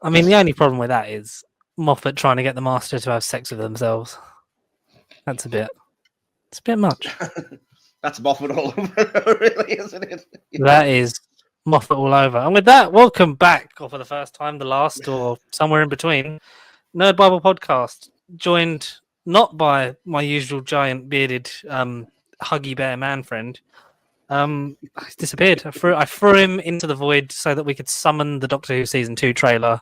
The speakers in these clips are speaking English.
I mean, the only problem with that is Moffat trying to get the Master to have sex with themselves. It's a bit much. That's Moffat all over, really, isn't it? That is Moffat all over. And with that, welcome back, or for the first time, the last, or somewhere in between, Nerd Bible Podcast, joined not by my usual giant bearded huggy bear man friend. He's disappeared. I threw him into the void so that we could summon the Doctor Who Season 2 trailer.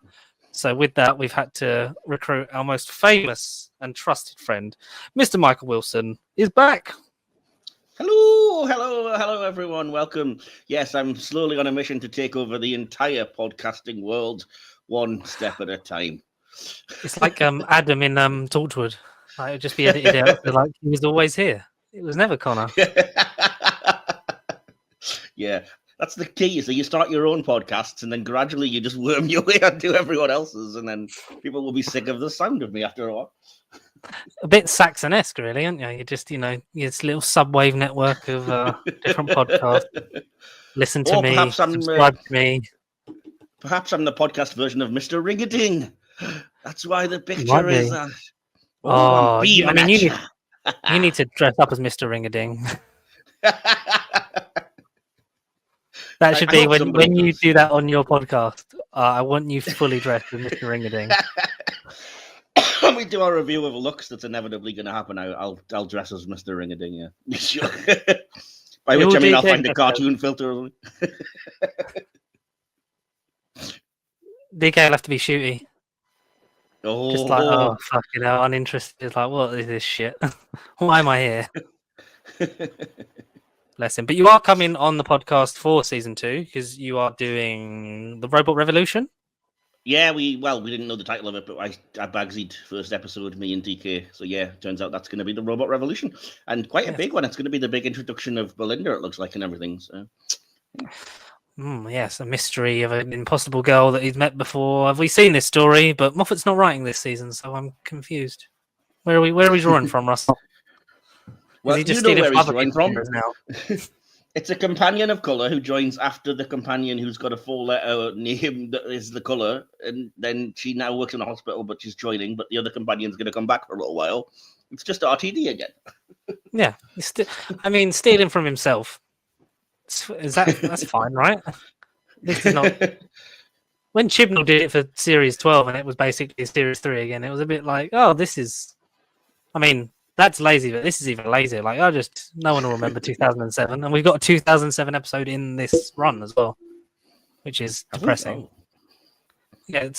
So with that, we've had to recruit our most famous and trusted friend, Mr. Michael Wilson, is back. Hello, everyone. Welcome. Yes, I'm slowly on a mission to take over the entire podcasting world, one step at a time. It's like Adam in Torchwood. It would just be edited out. Like he was always here. It was never Connor. Yeah, that's the key. So you start your own podcasts, and then gradually you just worm your way onto everyone else's, and then people will be sick of the sound of me after a while. A bit Saxon-esque, really, aren't you? You just, this little subwave network of different podcasts. Listen to me, subscribe to me. Perhaps I'm the podcast version of Mr. Ring-a-Ding. That's why the picture is that. I'm beaming at you. You need to dress up as Mr. Ring-a-Ding. That should be when you do that on your podcast. I want you fully dressed as Mr. Ring-a-Ding. When we do our review of looks, that's inevitably going to happen. I'll dress as Mr. Ring-a-Ding. Yeah, sure. By which I mean I'll find a cartoon filter or something. DK will have to be shooty. Oh, just like fucking hell, uninterested. Like, what is this shit? Why am I here? Bless him. But you are coming on the podcast for season 2 because you are doing the Robot Revolution. Yeah, we didn't know the title of it, but I bagsied first episode, me and DK. So yeah, turns out that's going to be the Robot Revolution, and quite a big one. It's going to be the big introduction of Belinda, it looks like, and everything. So. Yes, a mystery of an impossible girl that he's met before. Have we seen this story? But Moffat's not writing this season, so I'm confused. Where are we drawing from, Russell? Well, you know where he's drawing from now. It's a companion of colour who joins after the companion who's got a 4-letter name that is the colour, and then she now works in a hospital, but she's joining. But the other companion's going to come back for a little while. It's just RTD again. Yeah, stealing from himself. That's fine, right? This is not. When Chibnall did it for Series 12, and it was basically Series 3 again, it was a bit like, oh, this is. I mean, that's lazy, but this is even lazier. Like, no one will remember 2007, and we've got a 2007 episode in this run as well, which is depressing. Yeah,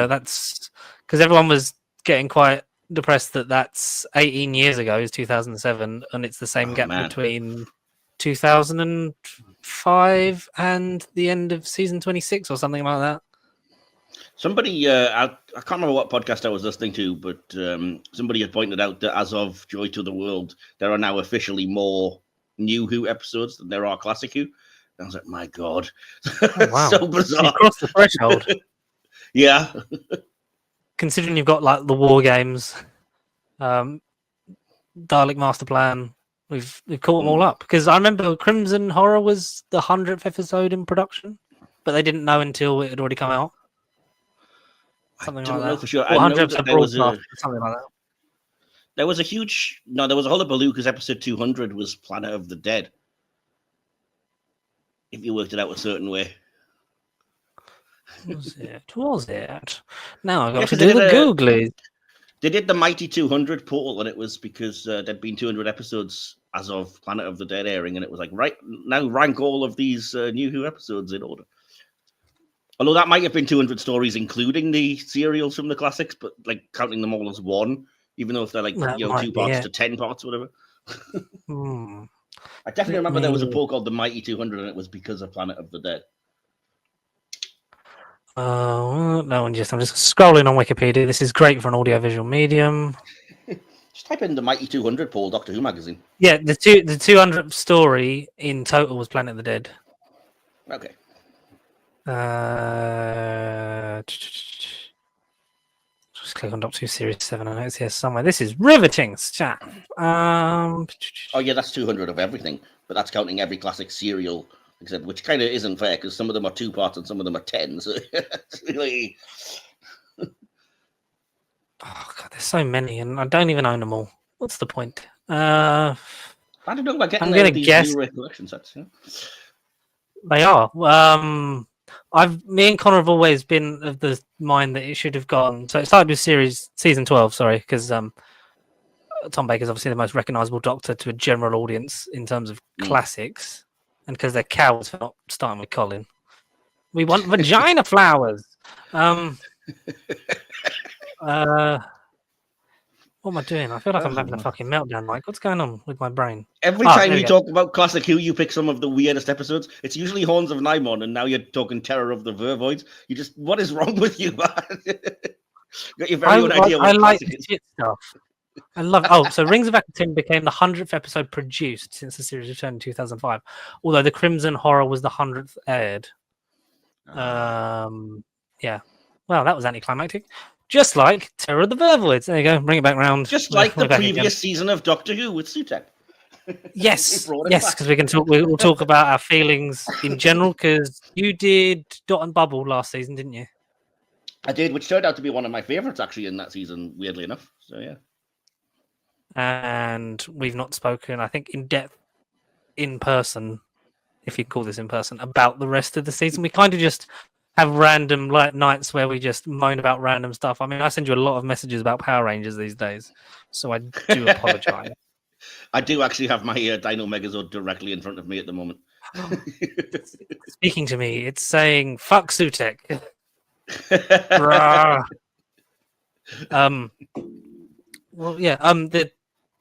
that's because everyone was getting quite depressed that's 18 years ago is 2007, and it's the same gap between 2005 and the end of season 26 or something like that. Somebody, I can't remember what podcast I was listening to, but somebody had pointed out that as of Joy to the World, there are now officially more New Who episodes than there are Classic Who. And I was like, my God. Oh, wow. So bizarre. You crossed the threshold. Yeah. Considering you've got like the War Games, Dalek Master Plan, we've caught them all up. Because I remember Crimson Horror was the 100th episode in production, but they didn't know until it had already come out. Something like that. I don't know for sure. I know that there was something like that. There was a hullabaloo because episode 200 was Planet of the Dead. If you worked it out a certain way. Was it? Now I've got to do the Googly. They did the Mighty 200 poll, and it was because there'd been 200 episodes as of Planet of the Dead airing, and it was like, right, now rank all of these New Who episodes in order. Although that might have been 200 stories, including the serials from the classics, but like counting them all as one, even though if they're like 2 parts to 10 parts, or whatever. I definitely remember there was a poll called the Mighty 200, and it was because of Planet of the Dead. No, I'm just scrolling on Wikipedia. This is great for an audiovisual medium. Just type in the Mighty 200 poll, Doctor Who magazine. Yeah, the 200th story in total was Planet of the Dead. Okay. Just click on Doctor Who Series 7. I know it's here somewhere. This is riveting, chat. Oh yeah, that's 200 of everything, but that's counting every classic serial, except which kind of isn't fair because some of them are 2 parts and some of them are 10. So it's really Oh god, there's so many, and I don't even own them all. What's the point? I don't know about getting I'm there gonna with these guess Blu-ray collection sets. Yeah? they are. Me and Connor have always been of the mind that it should have gone. So it started with season 12, sorry, because Tom Baker's obviously the most recognisable Doctor to a general audience in terms of classics, and because they're cowards for not starting with Colin. We want vagina flowers. What am I doing? I feel like I'm having a fucking meltdown, Mike. What's going on with my brain? Every time there we we go. talk about Classic Who, you pick some of the weirdest episodes. It's usually Horns of Nimon, and now you're talking Terror of the Vervoids. What is wrong with you, man? Got your very own idea I what like classic is. shit stuff. I love. Oh, so Rings of Akhaten became the 100th episode produced since the series returned in 2005. Although the Crimson Horror was the 100th aired. Yeah. Well, that was anticlimactic. Just like Terror of the Vervoids. There you go. Bring it back round. Just like We're the back previous again. season of Doctor Who with Sutek. Yes, brought it yes, back. because we can talk. We'll talk about our feelings in general. Because you did Dot and Bubble last season, didn't you? I did, which turned out to be one of my favorites actually in that season, weirdly enough. So yeah. And we've not spoken, I think, in depth in person, if you call this in person, about the rest of the season. We kind of just have random nights where we just moan about random stuff. I mean, I send you a lot of messages about Power Rangers these days, so I do apologize. I do actually have my Dino Megazord directly in front of me at the moment. Speaking to me, it's saying "fuck Sutek." Well, yeah.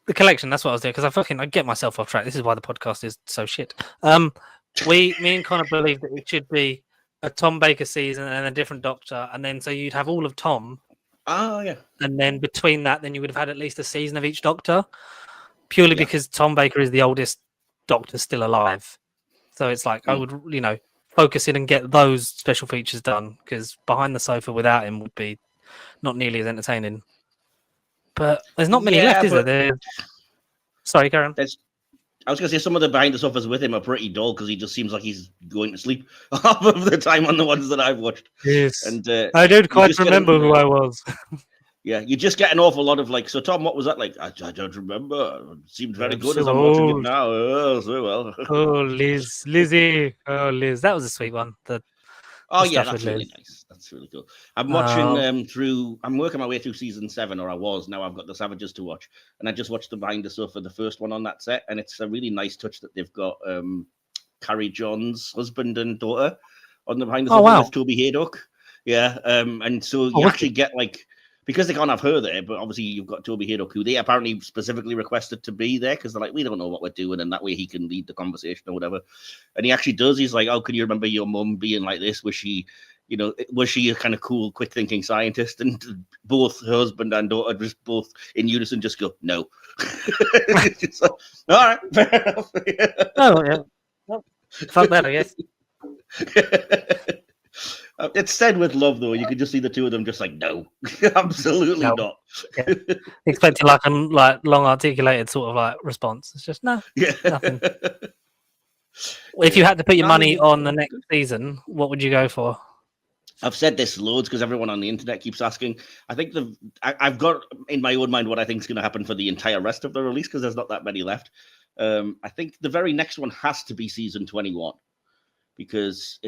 The collection. That's what I was doing because I get myself off track. This is why the podcast is so shit. Me and Connor believe that it should be a Tom Baker season and a different Doctor, and then so you'd have all of Tom. Oh yeah. And then between that, then you would have had at least a season of each Doctor, purely because Tom Baker is the oldest Doctor still alive. So it's like I would, focus in and get those special features done because Behind the Sofa without him would be not nearly as entertaining. But there's not many left, is there? Sorry, Karen. I was going to say some of the Behind the Sofas with him are pretty dull because he just seems like he's going to sleep half of the time on the ones that I've watched. Yes. And I don't quite remember who I was. Yeah, you just get an awful lot of so Tom, what was that like? I don't remember. It seemed very good as I'm watching it now. Oh, so well. Oh, Lizzie. Oh, Liz. That was a sweet one. That's really nice. That's really cool. I'm watching I'm working my way through season 7, or I was. Now I've got the Savages to watch. And I just watched the Behind the Sofa, the first one on that set. And it's a really nice touch that they've got Carrie John's husband and daughter on the Behind the Sofa with Toby Haydock. Yeah. And so you actually get because they can't have her there, but obviously you've got Toby Haydock, who they apparently specifically requested to be there because they're like, we don't know what we're doing, and that way he can lead the conversation or whatever. And he actually does. He's like, oh, can you remember your mum being like this? Was she a kind of cool, quick-thinking scientist? And both her husband and daughter just both in unison just go, no. So, all right, fair enough. Oh, yeah. Well, fuck that, I guess. It's said with love, though. You could just see the two of them just like, no, absolutely not. Yeah. Expecting like a long articulated sort of response. It's just no, nothing. If you had to put your money on the next season, what would you go for? I've said this loads because everyone on the internet keeps asking. I think I've got in my own mind what I think is going to happen for the entire rest of the release because there's not that many left. I think the very next one has to be season 21 because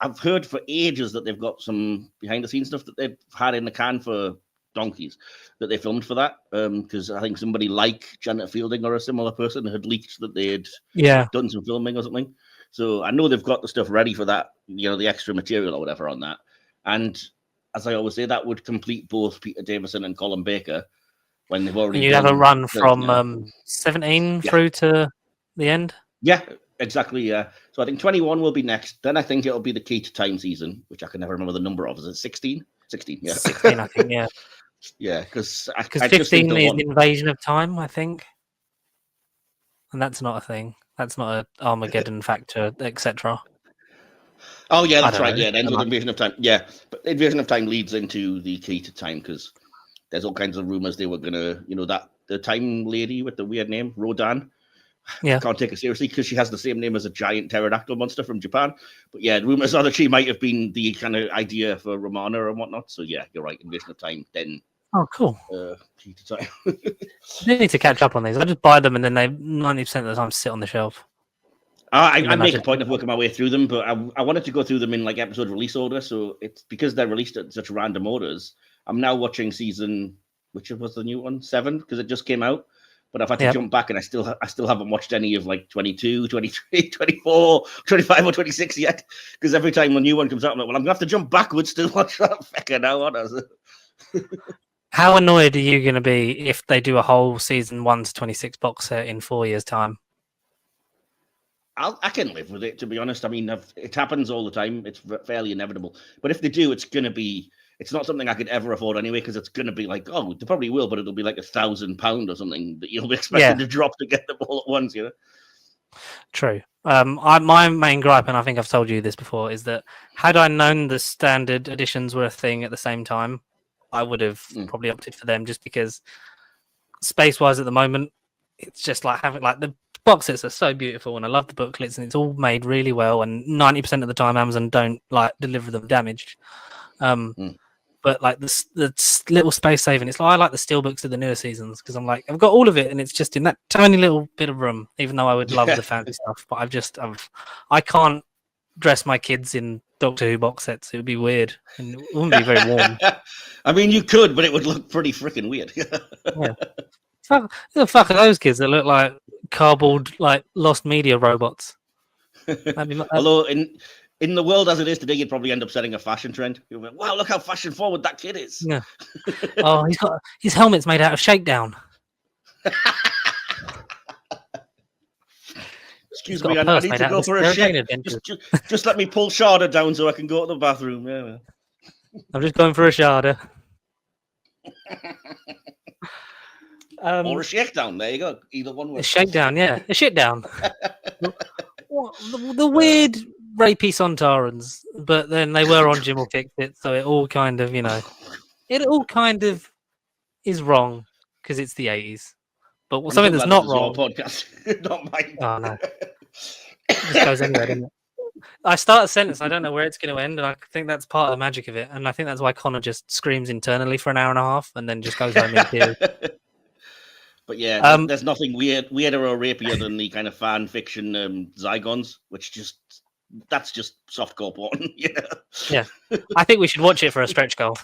I've heard for ages that they've got some behind the scenes stuff that they've had in the can for donkeys that they filmed for that. Because I think somebody like Janet Fielding or a similar person had leaked that they had done some filming or something. So I know they've got the stuff ready for that, the extra material or whatever on that. And as I always say, that would complete both Peter Davison and Colin Baker when they've already. And you'd have a run from 17 through to the end. Yeah. Exactly, yeah. So I think 21 will be next. Then I think it'll be the Key to Time season, which I can never remember the number of. Is it 16? 16, yeah. 16, I think, yeah. Yeah, because 15 is Invasion of Time, I think. And that's not a thing. That's not an Armageddon factor, etc. Oh, yeah, that's right. Yeah, it ends with Invasion of Time. Yeah, but Invasion of Time leads into the Key to Time because there's all kinds of rumors they were going to, the time lady with the weird name, Rodan. Yeah, can't take her seriously because she has the same name as a giant pterodactyl monster from Japan. But yeah, rumors are that she might have been the kind of idea for Romana and whatnot. So yeah, you're right. Invasion of Time, then Oh, cool. Key to Time. I need to catch up on these. I just buy them and then they 90% of the time sit on the shelf. I make a point of working my way through them, but I wanted to go through them in like episode release order. So it's because they're released at such random orders. I'm now watching season, which was the new one, 7, because it just came out. But I've had to jump back, and I still haven't watched any of like 22, 23, 24, 25, or 26 yet. Because every time a new one comes out, I'm like, well, I'm gonna have to jump backwards to watch that fecker now. How annoyed are you going to be if they do a whole season 1 to 26 box set in 4 years' time? I can live with it, to be honest. I mean, it happens all the time. It's fairly inevitable. But if they do, it's going to be. It's not something I could ever afford anyway, because it's going to be like, oh, they probably will, but it'll be like £1,000 or something that you'll be expecting to drop to get them all at once, you know? True. My main gripe, and I think I've told you this before, is that had I known the standard editions were a thing at the same time, I would have probably opted for them, just because space-wise at the moment, it's just like having like the box sets are so beautiful, and I love the booklets, and it's all made really well, and 90% of the time Amazon don't like deliver them damaged. But like the little space saving, it's like I like the steelbooks of the newer seasons, because I'm like, I've got all of it, and it's just in that tiny little bit of room. Even though I would love the fancy stuff, but I can't dress my kids in Doctor Who box sets. It would be weird, and it wouldn't be very warm. I mean, you could, but it would look pretty freaking weird. Yeah. Who the fuck are those kids that look like cardboard, like lost media robots? Although in the world as it is today, you'd probably end up setting a fashion trend. You'll be like, wow, look how fashion forward that kid is. Yeah. Oh, his helmet's made out of Shakedown. Excuse me, I need to go for a shake. Just let me pull Sharda down so I can go to the bathroom. Yeah. I'm just going for a Sharda. Or a shakedown. There you go. Either one. A shakedown, yeah. A shit down. the weird rapey Sontarans, but then they were on Jim will Fix It, so it all kind of, it all kind of is wrong because it's the 80s. But something that's not wrong. Podcast, not mine. Oh no. It just goes anywhere, doesn't it? I start a sentence, I don't know where it's going to end, and I think that's part of the magic of it. And I think that's why Connor just screams internally for an hour and a half and then just goes home in tears. But yeah, there's nothing weirder or rapier than the kind of fan fiction Zygons, which that's just softcore porn. Yeah, I think we should watch it for a stretch goal.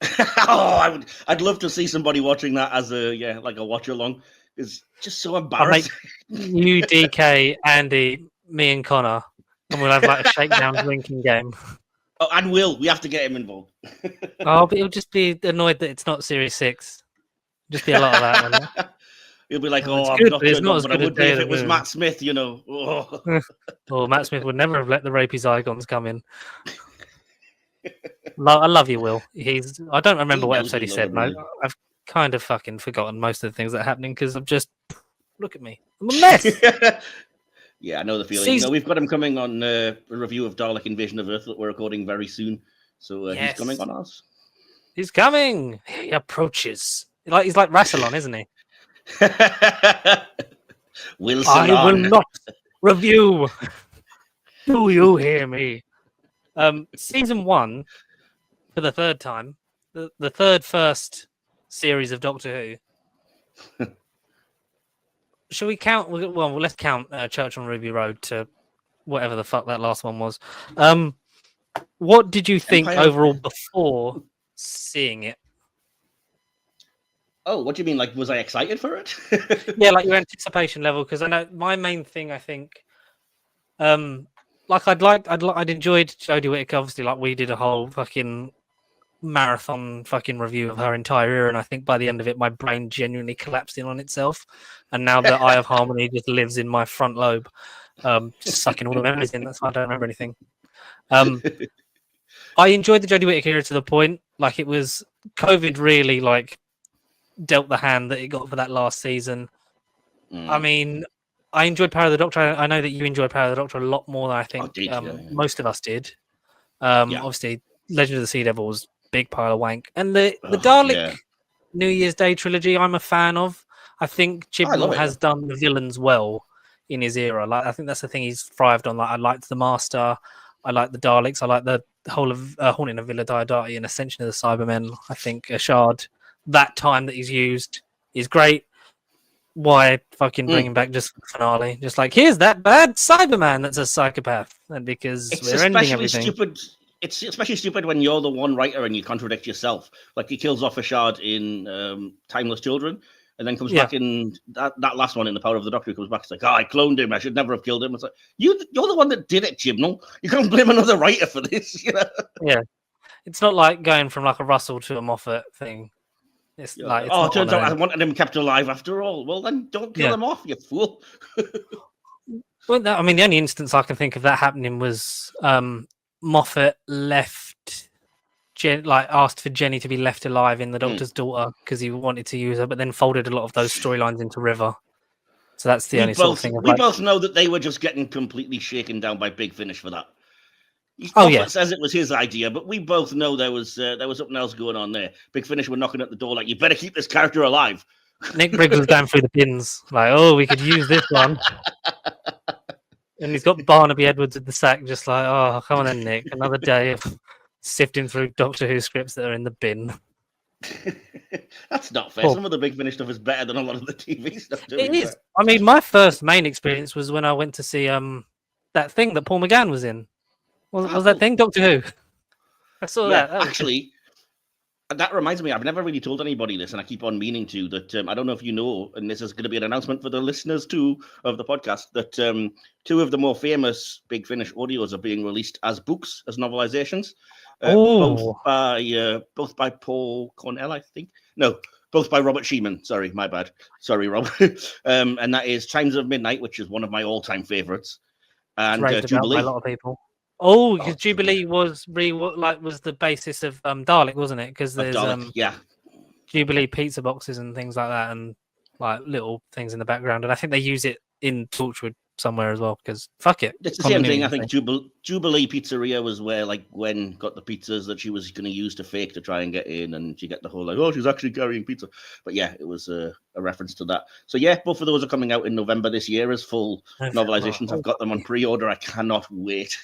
I'd love to see somebody watching that as a watch along. It's just so embarrassing. You, DK, Andy, me, and Connor, and we'll have like a shakedown drinking game. Oh, and we have to get him involved. Oh, but he'll just be annoyed that it's not Series 6. Just be a lot of that. Won't it? He'll be like, I'm not as good I would be if it was Matt Smith, Oh. Well, Matt Smith would never have let the rapey Zygons come in. I love you, Will. I don't remember what episode he said. No, I've kind of fucking forgotten most of the things that are happening because I'm just look at me. I'm a mess. Yeah, I know the feeling. We've got him coming on a review of Dalek Invasion of Earth that we're recording very soon. So he's coming on us. He's coming. He approaches. He's like Rassilon, isn't he? Wilson. I will not review. Do you hear me? Season 1 for the third time, the first series of Doctor Who. Shall we count? Well, let's count Church on Ruby Road to whatever the fuck that last one was. What did you think overall before seeing it? Oh, what do you mean? Like, was I excited for it? Yeah, like your anticipation level. Because I know my main thing. I think, I'd enjoyed Jodie Whittaker. Obviously, like we did a whole fucking marathon fucking review of her entire era, and I think by the end of it, my brain genuinely collapsed in on itself. And now the Eye of Harmony just lives in my front lobe, just sucking all the memories in. That's why I don't remember anything. I enjoyed the Jodie Whittaker era to the point, like it was COVID really like dealt the hand that it got for that last season. I mean, I enjoyed Power of the Doctor. I know that you enjoyed Power of the Doctor a lot more than I think most of us did. Obviously, Legend of the Sea Devil was a big pile of wank. And the Dalek New Year's Day trilogy, I'm a fan of. I think Chibnall has done the villains well in his era. Like I think that's the thing he's thrived on. Like I liked the Master. I like the Daleks. I like the whole of Haunting of Villa Diodati and Ascension of the Cybermen. I think Ashard, that time that he's used is great. Why fucking bring him back just for the finale? Just like, here's that bad Cyberman that's a psychopath. And because It's we're ending especially everything. stupid. It's especially stupid when you're the one writer and you contradict yourself. Like he kills off Ashard in Timeless Children, and then comes back in that last one in The Power of the Doctor. He comes back, it's like, oh, I cloned him. I should never have killed him. It's like, you're the one that did it, Chibnall. You can't blame another writer for this. You know? Yeah, it's not like going from like a Russell to a Moffat thing. It's like, it's it turns out I wanted him kept alive after all. Well, then don't kill him off, you fool. Well, I mean, the only instance I can think of that happening was Moffat left, asked for Jenny to be left alive in The Doctor's Daughter because he wanted to use her, but then folded a lot of those storylines into River. So that's the only sort of thing. We both know that they were just getting completely shaken down by Big Finish for that. Moffat says it was his idea, but we both know there was something else going on there. Big Finish were knocking at the door like, you better keep this character alive. Nick Briggs was going through the bins like, oh, we could use this one. And he's got Barnaby Edwards at the sack, just like, oh, come on then, Nick. Another day of sifting through Doctor Who scripts that are in the bin. That's not fair. Some of the Big Finish stuff is better than a lot of the TV stuff. It is. I mean, my first main experience was when I went to see that thing that Paul McGann was in. Was that thing Doctor Who? I saw that. Actually, that reminds me, I've never really told anybody this, and I keep on meaning to, that I don't know if you know, and this is going to be an announcement for the listeners too of the podcast, that two of the more famous Big Finish audios are being released as books, as novelizations. Both by Paul Cornell, I think. No, both by Robert Sheeman. Sorry, my bad. Sorry, Rob. And that is Chimes of Midnight, which is one of my all-time favorites. And Jubilee. By a lot of people. Oh, because Jubilee was the basis of Dalek, wasn't it? Because there's Jubilee pizza boxes and things like that, and like little things in the background, and I think they use it in Torchwood somewhere as well. Because fuck it, it's the same thing. I think Jubilee Pizzeria was where like Gwen got the pizzas that she was going to use to fake to try and get in, and she get the whole like, oh, she's actually carrying pizza. But yeah, it was a reference to that. So yeah, both of those are coming out in November this year as full novelizations. I've got them on pre-order. I cannot wait.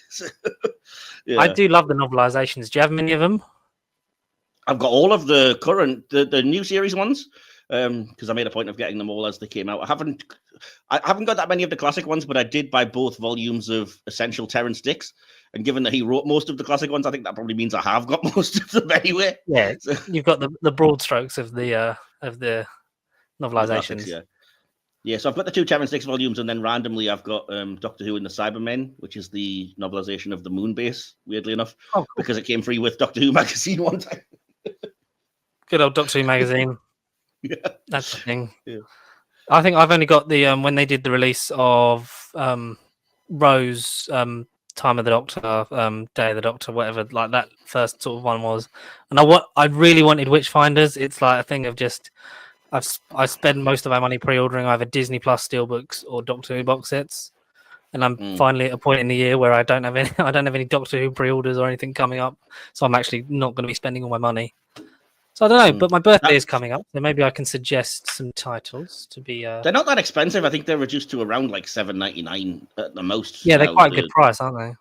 Yeah. I do love the novelizations. Do you have many of them? I've got all of the current, the new series ones, because I made a point of getting them all as they came out. I haven't got that many of the classic ones, but I did buy both volumes of Essential Terrance Dicks. And given that he wrote most of the classic ones, I think that probably means I have got most of them anyway. Yeah, so, you've got the broad strokes of the novelizations. Yeah, so I've got the two Terrance Dicks volumes, and then randomly I've got Doctor Who and the Cybermen, which is the novelization of the Moonbase, weirdly enough, because it came free with Doctor Who magazine one time. Good old Doctor Who magazine. Yeah, that's the thing. Yeah. I think I've only got the when they did the release of Rose, Time of the Doctor, Day of the Doctor, whatever, like that first sort of one was. And I really wanted Witchfinders. It's like a thing of just I spend most of my money pre-ordering either Disney Plus steelbooks or Doctor Who box sets. And I'm finally at a point in the year where I don't have any Doctor Who pre-orders or anything coming up, so I'm actually not going to be spending all my money. So I don't know, but my birthday is coming up, so maybe I can suggest some titles to be. They're not that expensive. I think they're reduced to around like $7.99 at the most. Yeah, they're quite a good price, aren't they?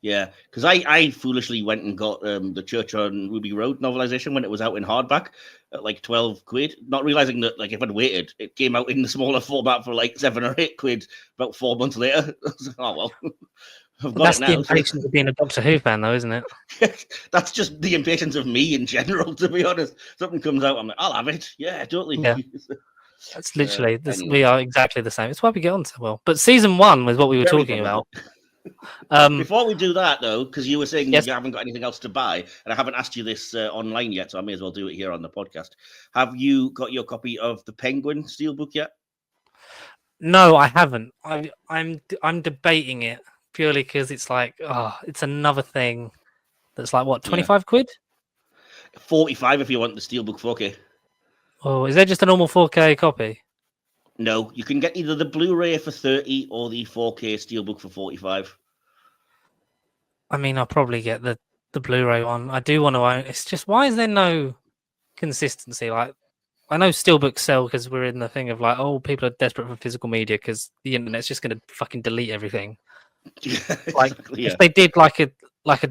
Yeah, because I foolishly went and got the Church on Ruby Road novelization when it was out in hardback at like £12, not realizing that like if I'd waited, it came out in the smaller format for like £7 or £8 about 4 months later. I was like, oh well. That's the impatience of being a Doctor Who fan, though, isn't it? That's just the impatience of me in general, to be honest. Something comes out, I'm like, I'll have it. Yeah, totally. Yeah. That's literally, anyway. We are exactly the same. It's why we get on so well. But season 1 was what we were talking about. Before we do that, though, because you were saying you haven't got anything else to buy, and I haven't asked you this online yet, so I may as well do it here on the podcast. Have you got your copy of the Penguin Steelbook yet? No, I haven't. I'm debating it. Purely because it's like, it's another thing that's like, what, 25 quid? 45 if you want the Steelbook 4K. Oh, is there just a normal 4K copy? No, you can get either the Blu-ray for 30 or the 4K Steelbook for 45. I mean, I'll probably get the Blu-ray one. I do want to own. It's just, why is there no consistency? Like, I know Steelbooks sell because we're in the thing of like, people are desperate for physical media because the internet's just going to fucking delete everything. Like Exactly. if Yeah. they did like a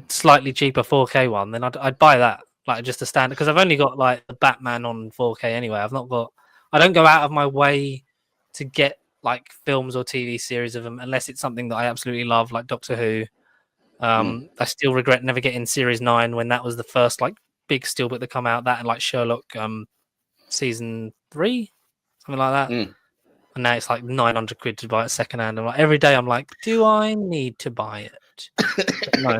slightly cheaper 4K one, then I'd buy that. Like just a standard, because I've only got like the Batman on 4K anyway. I don't go out of my way to get like films or TV series of them unless it's something that I absolutely love, like Doctor Who. I still regret never getting Series 9 when that was the first like big steelbook that come out. That and like Sherlock season 3, something like that. Mm. And now it's like 900 quid to buy it secondhand. And like every day I'm like, do I need to buy it? But no,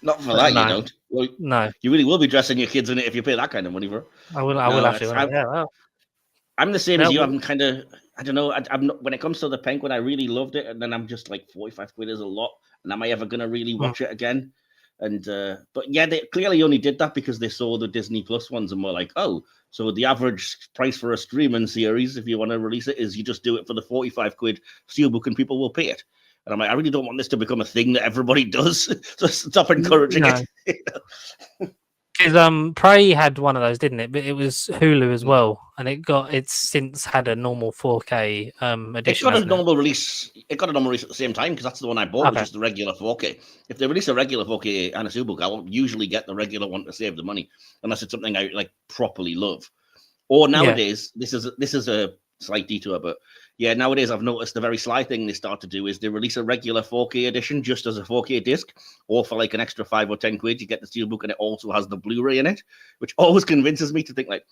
Not for but that, you no, don't. Well, no. you really will be dressing your kids in it if you pay that kind of money for it. I will No, have to. Yeah, well, I'm the same yeah, as you. I'm kind of, I don't know. I'm not, when it comes to the Penguin, I really loved it, and then I'm just like 45 quid is a lot, and am I ever gonna really watch it again? And but yeah, they clearly only did that because they saw the Disney Plus ones and were like, oh, so the average price for a streaming series, if you want to release it, is you just do it for the 45 quid steelbook and people will pay it. And I'm like, I really don't want this to become a thing that everybody does. So stop encouraging no. it. Because Prey had one of those, didn't it? But it was Hulu as well, and it's since had a normal 4K It edition. got a hasn't it? normal release. It got a normal release at the same time because that's the one I bought. It was Okay. just the regular 4K. If they release a regular 4K and a steelbook, I won't usually get the regular one to save the money, unless it's something I like properly love. Or nowadays, this is a slight detour, but yeah, nowadays I've noticed the very sly thing they start to do is they release a regular 4K edition just as a 4K disc, or for like an extra 5 or 10 quid, you get the steelbook and it also has the Blu-ray in it, which always convinces me to think like,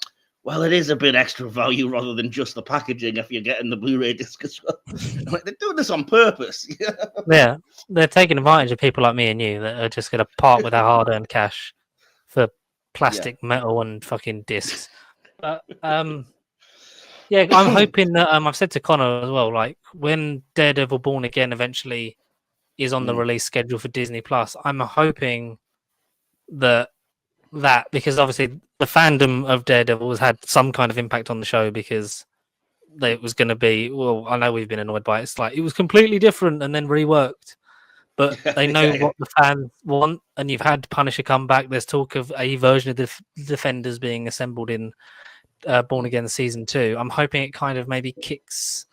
well, it is a bit extra value rather than just the packaging if you're getting the Blu-ray disc as well. I'm like, they're doing this on purpose. Yeah, they're taking advantage of people like me and you that are just going to part with our hard-earned cash for plastic, metal, and fucking discs. But yeah, I'm hoping that I've said to Connor as well, like when Daredevil Born Again eventually is on the release schedule for Disney Plus, I'm hoping that because obviously the fandom of Daredevil has had some kind of impact on the show because it was going to be, well, I know we've been annoyed by it. It's like it was completely different and then reworked, but they know what the fans want. And you've had Punisher come back. There's talk of a version of the Defenders being assembled in Born Again season 2. I'm hoping it kind of maybe kicks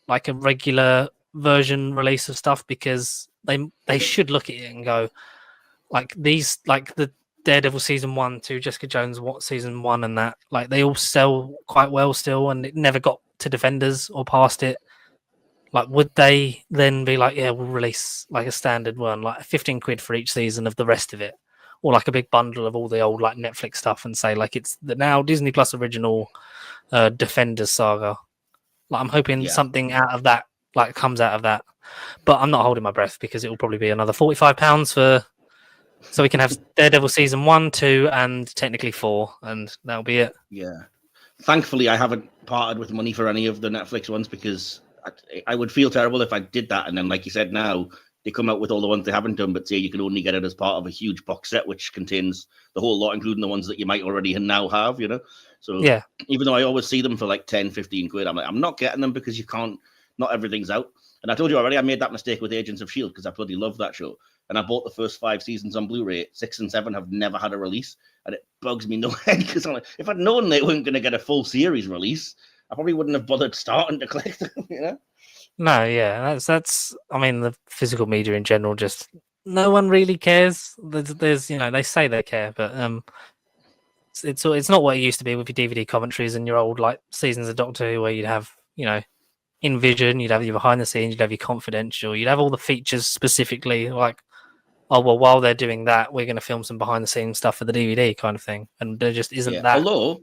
like a regular version release of stuff because they should look at it and go like these, like the Daredevil season 1 to Jessica Jones what season 1 and that, like they all sell quite well still, and it never got to Defenders or past it. Like would they then be like, yeah, we'll release like a standard one, like 15 quid for each season of the rest of it, or like a big bundle of all the old like Netflix stuff and say like it's the now Disney Plus original Defenders saga. Like I'm hoping something out of that like comes out of that, but I'm not holding my breath because it will probably be another £45 for so we can have Daredevil season 1, 2, and technically 4, and that'll be it. Yeah. Thankfully, I haven't parted with money for any of the Netflix ones because I would feel terrible if I did that. And then, like you said, now they come out with all the ones they haven't done, but say you can only get it as part of a huge box set, which contains the whole lot, including the ones that you might already now have, you know? So yeah, even though I always see them for like 10, 15 quid, I'm like, I'm not getting them because you can't, not everything's out. And I told you already, I made that mistake with Agents of S.H.I.E.L.D. because I bloody love that show. And I bought the first 5 seasons on Blu-ray. 6 and 7 have never had a release. And it bugs me no end because I'm like, if I'd known they weren't going to get a full series release, I probably wouldn't have bothered starting to collect them, you know? no, yeah, that's. I mean, the physical media in general, just no one really cares. There's you know, they say they care, but it's not what it used to be with your DVD commentaries and your old like seasons of Doctor Who, where you'd have in Vision, you'd have your behind the scenes, you'd have your confidential, you'd have all the features specifically like, oh well, while they're doing that, we're going to film some behind the scenes stuff for the DVD kind of thing, and there just isn't that Although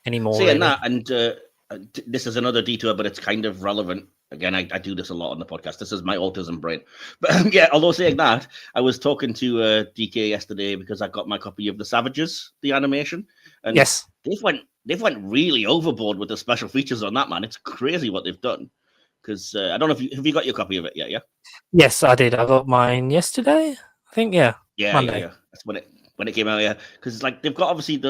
anymore. Saying really. that, and this is another detour, but it's kind of relevant. Again, I do this a lot on the podcast. This is my autism brain. But yeah, although saying that, I was talking to DK yesterday because I got my copy of The Savages, the animation, and yes, they've went really overboard with the special features on that, man. It's crazy what they've done. Because I don't know if have you got your copy of it yet? Yeah. Yes, I did. I got mine yesterday. I think Monday. Yeah. That's when it came out. Yeah, because like they've got obviously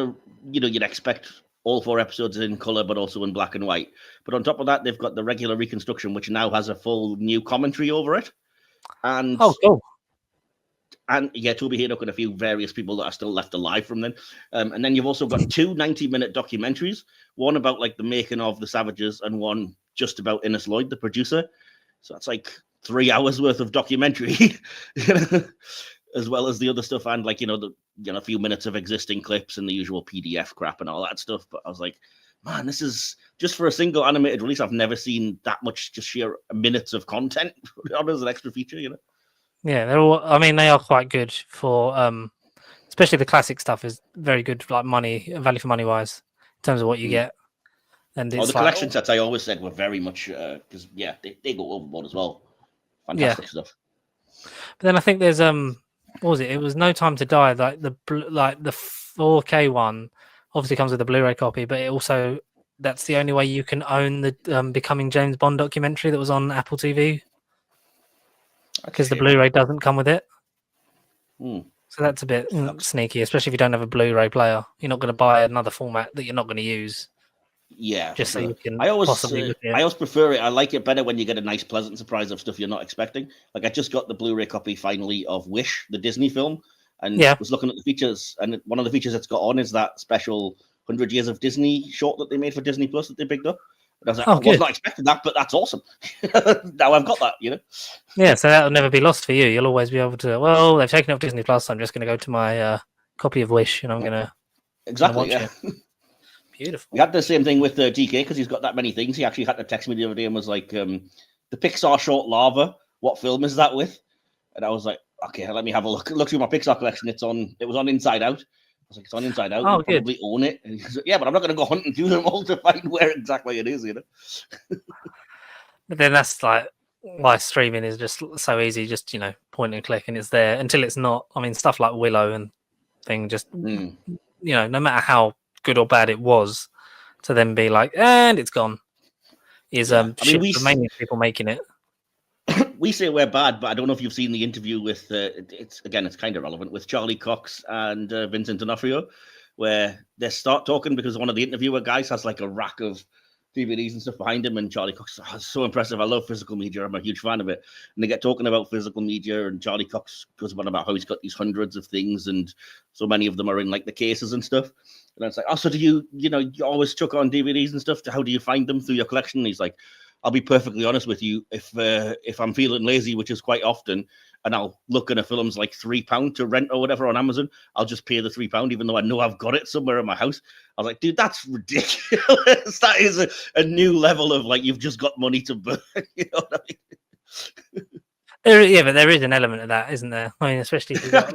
you'd expect all 4 episodes in color, but also in black and white. But on top of that, they've got the regular reconstruction, which now has a full new commentary over it. And oh, cool. And yeah, Toby Haydock and a few various people that are still left alive from then. And then you've also got 2 90-minute documentaries, one about like the making of The Savages and one just about Innes Lloyd, the producer. So that's like 3 hours worth of documentary, as well as the other stuff, and like a few minutes of existing clips and the usual PDF crap and all that stuff. But I was like, man, this is just for a single animated release. I've never seen that much just sheer minutes of content as an extra feature. Yeah, they're all. I mean, they are quite good for. Especially the classic stuff is very good, like value for money wise, in terms of what you get. And it's the collection sets I always said were very much because they go overboard as well. Fantastic stuff. But then I think there's what was it? It was No Time to Die. Like the 4K one obviously comes with a Blu-ray copy, but it also that's the only way you can own the Becoming James Bond documentary that was on Apple TV because the Blu-ray doesn't come with it. So that's a bit sneaky, especially if you don't have a Blu-ray player. You're not going to buy another format that you're not going to use. Yeah, just so you can. I always prefer it. I like it better when you get a nice, pleasant surprise of stuff you're not expecting. Like I just got the Blu-ray copy finally of Wish, the Disney film, and was looking at the features. And one of the features it's got on is that special 100 Years of Disney short that they made for Disney Plus that they picked up. And I was like, I was not expecting that, but that's awesome. Now I've got that, Yeah, so that'll never be lost for you. You'll always be able to. Well, they've taken off Disney Plus. So I'm just going to go to my copy of Wish, and I'm going to watch it. Beautiful. We had the same thing with DK because he's got that many things. He actually had to text me the other day and was like, the Pixar short Lava, what film is that with? And I was like, okay, let me have a look through my Pixar collection. It was on Inside Out. I was like, it's on Inside Out. Oh, you probably own it. And he's like, yeah, but I'm not going to go hunt and do them all to find where exactly it is, But then that's like why streaming is just so easy. Just point and click, and it's there until it's not. I mean, stuff like Willow and thing. Just no matter how good or bad it was, to then be like, and it's gone. Is mainly people making it. We say we're bad, but I don't know if you've seen the interview with it's kind of relevant with Charlie Cox and Vincent D'Onofrio, where they start talking because one of the interviewer guys has like a rack of DVDs and stuff behind him, and Charlie Cox is so impressive. I love physical media. I'm a huge fan of it. And they get talking about physical media, and Charlie Cox goes on about how he's got these hundreds of things, and so many of them are in like the cases and stuff. And it's like, oh, so do you always chuck on DVDs and stuff? How do you find them through your collection? And he's like, I'll be perfectly honest with you. If I'm feeling lazy, which is quite often, and I'll look at a film's like £3 to rent or whatever on Amazon, I'll just pay the £3, even though I know I've got it somewhere in my house. I was like, dude, that's ridiculous. That is a new level of like, you've just got money to burn. You know what I mean? But there is an element of that, isn't there? I mean, especially if you've got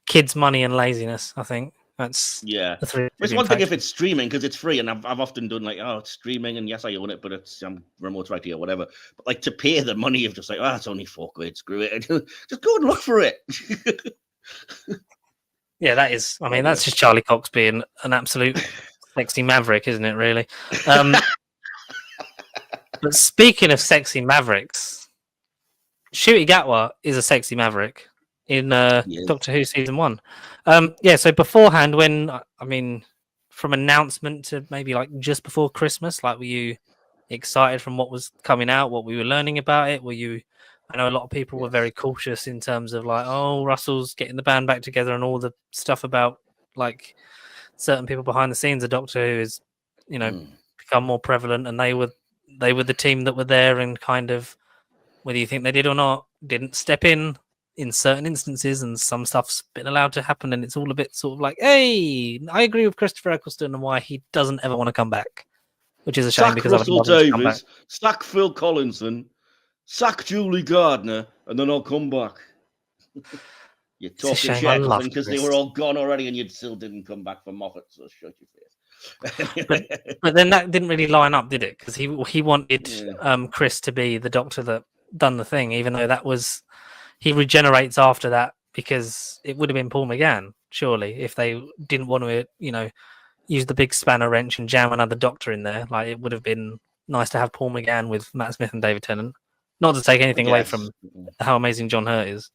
kids' money and laziness. I think that's It's one thing if it's streaming because it's free, and I've often done like, oh, it's streaming, and yes, I own it, but it's remote right here, whatever. But like to pay the money of just like, oh, it's only £4, screw it, just go and look for it. Yeah, that is. I mean, that's just Charlie Cox being an absolute sexy maverick, isn't it? Really. But speaking of sexy mavericks, Ncuti Gatwa is a sexy maverick in Doctor Who season 1. So beforehand, from announcement to maybe like just before Christmas, like were you excited from what was coming out, what we were learning about it? I know a lot of people were very cautious in terms of like, oh, Russell's getting the band back together and all the stuff about like certain people behind the scenes of Doctor Who is, become more prevalent, and they were the team that were there and kind of, whether you think they did or not, didn't step in certain instances, and some stuff's been allowed to happen, and it's all a bit sort of like, hey, I agree with Christopher Eccleston and why he doesn't ever want to come back, which is a shame sack because Russell Davies, sack Phil Collinson, sack Julie Gardner, and then I'll come back. You're talking shit because they were all gone already, and you still didn't come back for Moffat, so shut your face. but then that didn't really line up, did it? Because he wanted Chris to be the Doctor that done the thing, even though he regenerates after that, because it would have been Paul McGann, surely, if they didn't want to, use the big spanner wrench and jam another Doctor in there. Like, it would have been nice to have Paul McGann with Matt Smith and David Tennant. Not to take anything away from how amazing John Hurt is.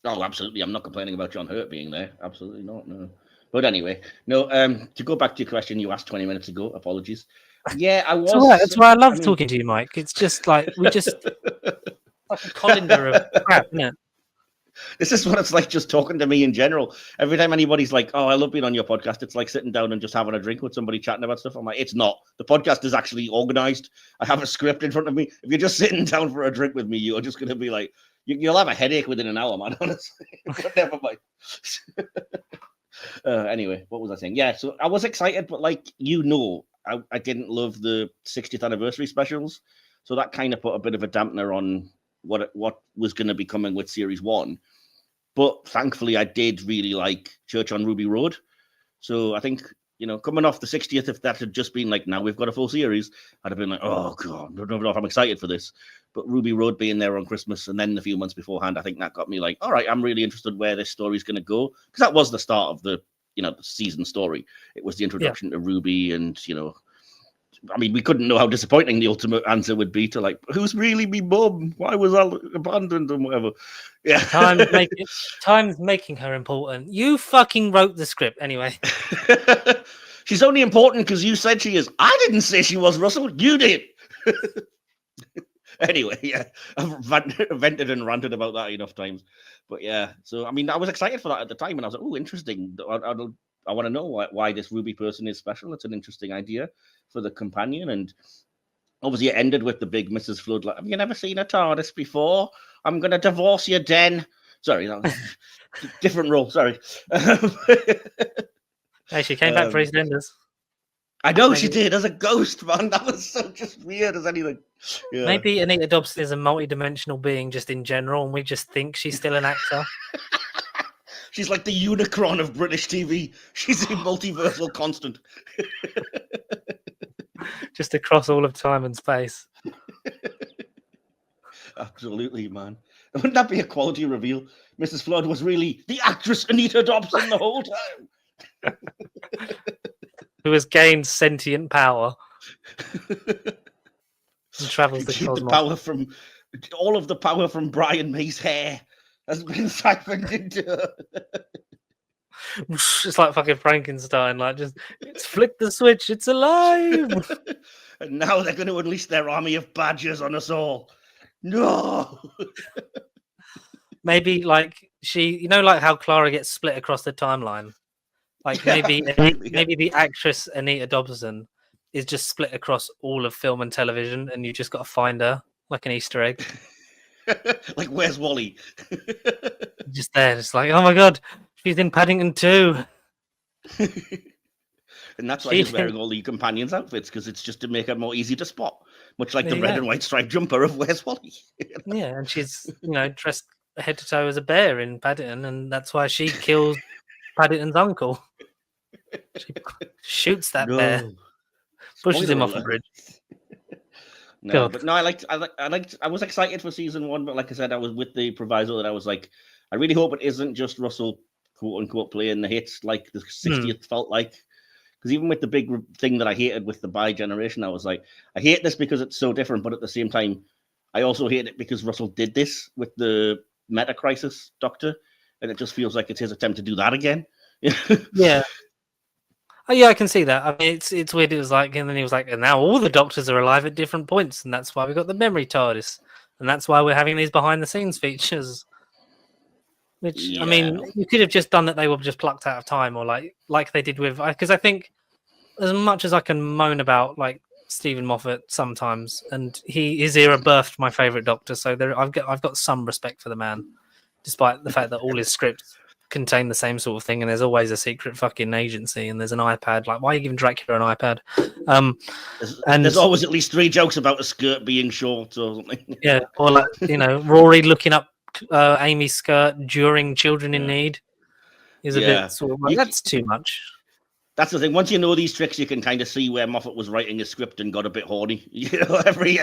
Oh, absolutely. I'm not complaining about John Hurt being there. Absolutely not, no. But anyway, no, to go back to your question you asked 20 minutes ago, apologies. Yeah, I was. That's why I love talking to you, Mike. It's just like, we just... like a colander of crap, isn't it? This is what it's like just talking to me in general. Every time anybody's like, "Oh, I love being on your podcast," it's like sitting down and just having a drink with somebody chatting about stuff. I'm like, it's not. The podcast is actually organized. I have a script in front of me. If you're just sitting down for a drink with me, you're just going to be like, you'll have a headache within an hour, man. Honestly, but never mind. Anyway, what was I saying? Yeah, so I was excited, but like I didn't love the 60th anniversary specials, so that kind of put a bit of a dampener on what was going to be coming with series 1. But thankfully, I did really like Church on Ruby Road. So I think, coming off the 60th, if that had just been like, now we've got a full series, I'd have been like, oh God, I don't know if I'm excited for this. But Ruby Road being there on Christmas and then a few months beforehand, I think that got me like, all right, I'm really interested where this story's going to go. Because that was the start of the season story. It was the introduction to Ruby and, I mean, we couldn't know how disappointing the ultimate answer would be to like, who's really me mum? Why was I abandoned and whatever? Yeah. Time's making her important. You fucking wrote the script anyway. She's only important because you said she is. I didn't say she was, Russell. You did. Anyway, yeah, I've vented and ranted about that enough times. But yeah, so I mean, I was excited for that at the time, and I was like, oh, interesting. I want to know why this Ruby person is special. It's an interesting idea for the companion. And obviously it ended with the big Mrs. Flood, like, have you never seen a TARDIS before? I'm going to divorce you, Den. Sorry, that was different role. Sorry. Hey, she came back for EastEnders. I know she did as a ghost, man. That was so just weird as anything. Yeah. Maybe Anita Dobson is a multi-dimensional being just in general, and we just think she's still an actor. She's like the Unicron of British TV. She's a multiversal constant. Just across all of time and space. Absolutely, man. Wouldn't that be a quality reveal? Mrs. Flood was really the actress Anita Dobson the whole time. Who has gained sentient power. And travels the cosmos. All of the power from Brian May's hair has been siphoned into her. It's like fucking Frankenstein, like just it's flick the switch, it's alive. And now they're going to unleash their army of badgers on us all. No. Maybe like she, like how Clara gets split across the timeline. Like maybe the actress Anita Dobson is just split across all of film and television, and you just got to find her like an Easter egg. Like, where's Wally? Just there, it's like, oh my god, she's in Paddington 2. And that's why he's wearing all the companions' outfits, because it's just to make her more easy to spot, much like the red and white striped jumper of Where's Wally. Yeah, and she's dressed head to toe as a bear in Paddington, and that's why she kills Paddington's uncle. She shoots that bear, pushes him off the bridge. No, but no, I was excited for season 1, but like I said, I was with the proviso that I was like, I really hope it isn't just Russell, quote unquote, playing the hits like the 60th felt like. Because even with the big thing that I hated with the bi-generation, I was like, I hate this because it's so different, but at the same time, I also hate it because Russell did this with the Meta Crisis Doctor, and it just feels like it's his attempt to do that again. Yeah. Oh, yeah, I can see that. I mean, it's weird. It was like, and then he was like, and now all the Doctors are alive at different points, and that's why we got the memory TARDIS, and that's why we're having these behind-the-scenes features. Which, yeah. I mean, you could have just done that. They were just plucked out of time, or like they did with, because I think as much as I can moan about like Stephen Moffat sometimes, and his era birthed my favorite Doctor, so I've got some respect for the man, despite the fact that all his scripts contain the same sort of thing, and there's always a secret fucking agency, and there's an iPad. Like, why are you giving Dracula an iPad? And there's always at least 3 jokes about a skirt being short or something. Yeah, or like Rory looking up Amy's skirt during Children in Need is a bit sort of like, that's too much. That's the thing. Once you know these tricks, you can kind of see where Moffat was writing a script and got a bit horny. Every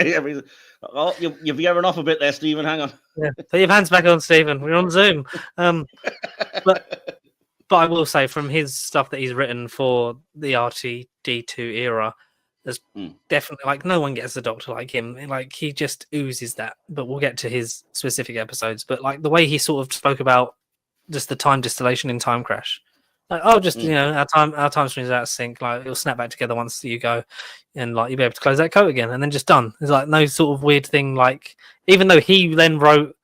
you're veering off a bit there, Stephen. Hang on. Yeah, put your hands back on, Stephen. We're on Zoom. But I will say, from his stuff that he's written for the RTD2 era, there's definitely like no one gets a Doctor like him. Like, he just oozes that. But we'll get to his specific episodes. But like the way he sort of spoke about just the time distillation in Time Crash. Like, our time stream is out of sync. Like, it'll snap back together once you go, and like you'll be able to close that coat again, and then just done. There's like no sort of weird thing. Like, even though he then wrote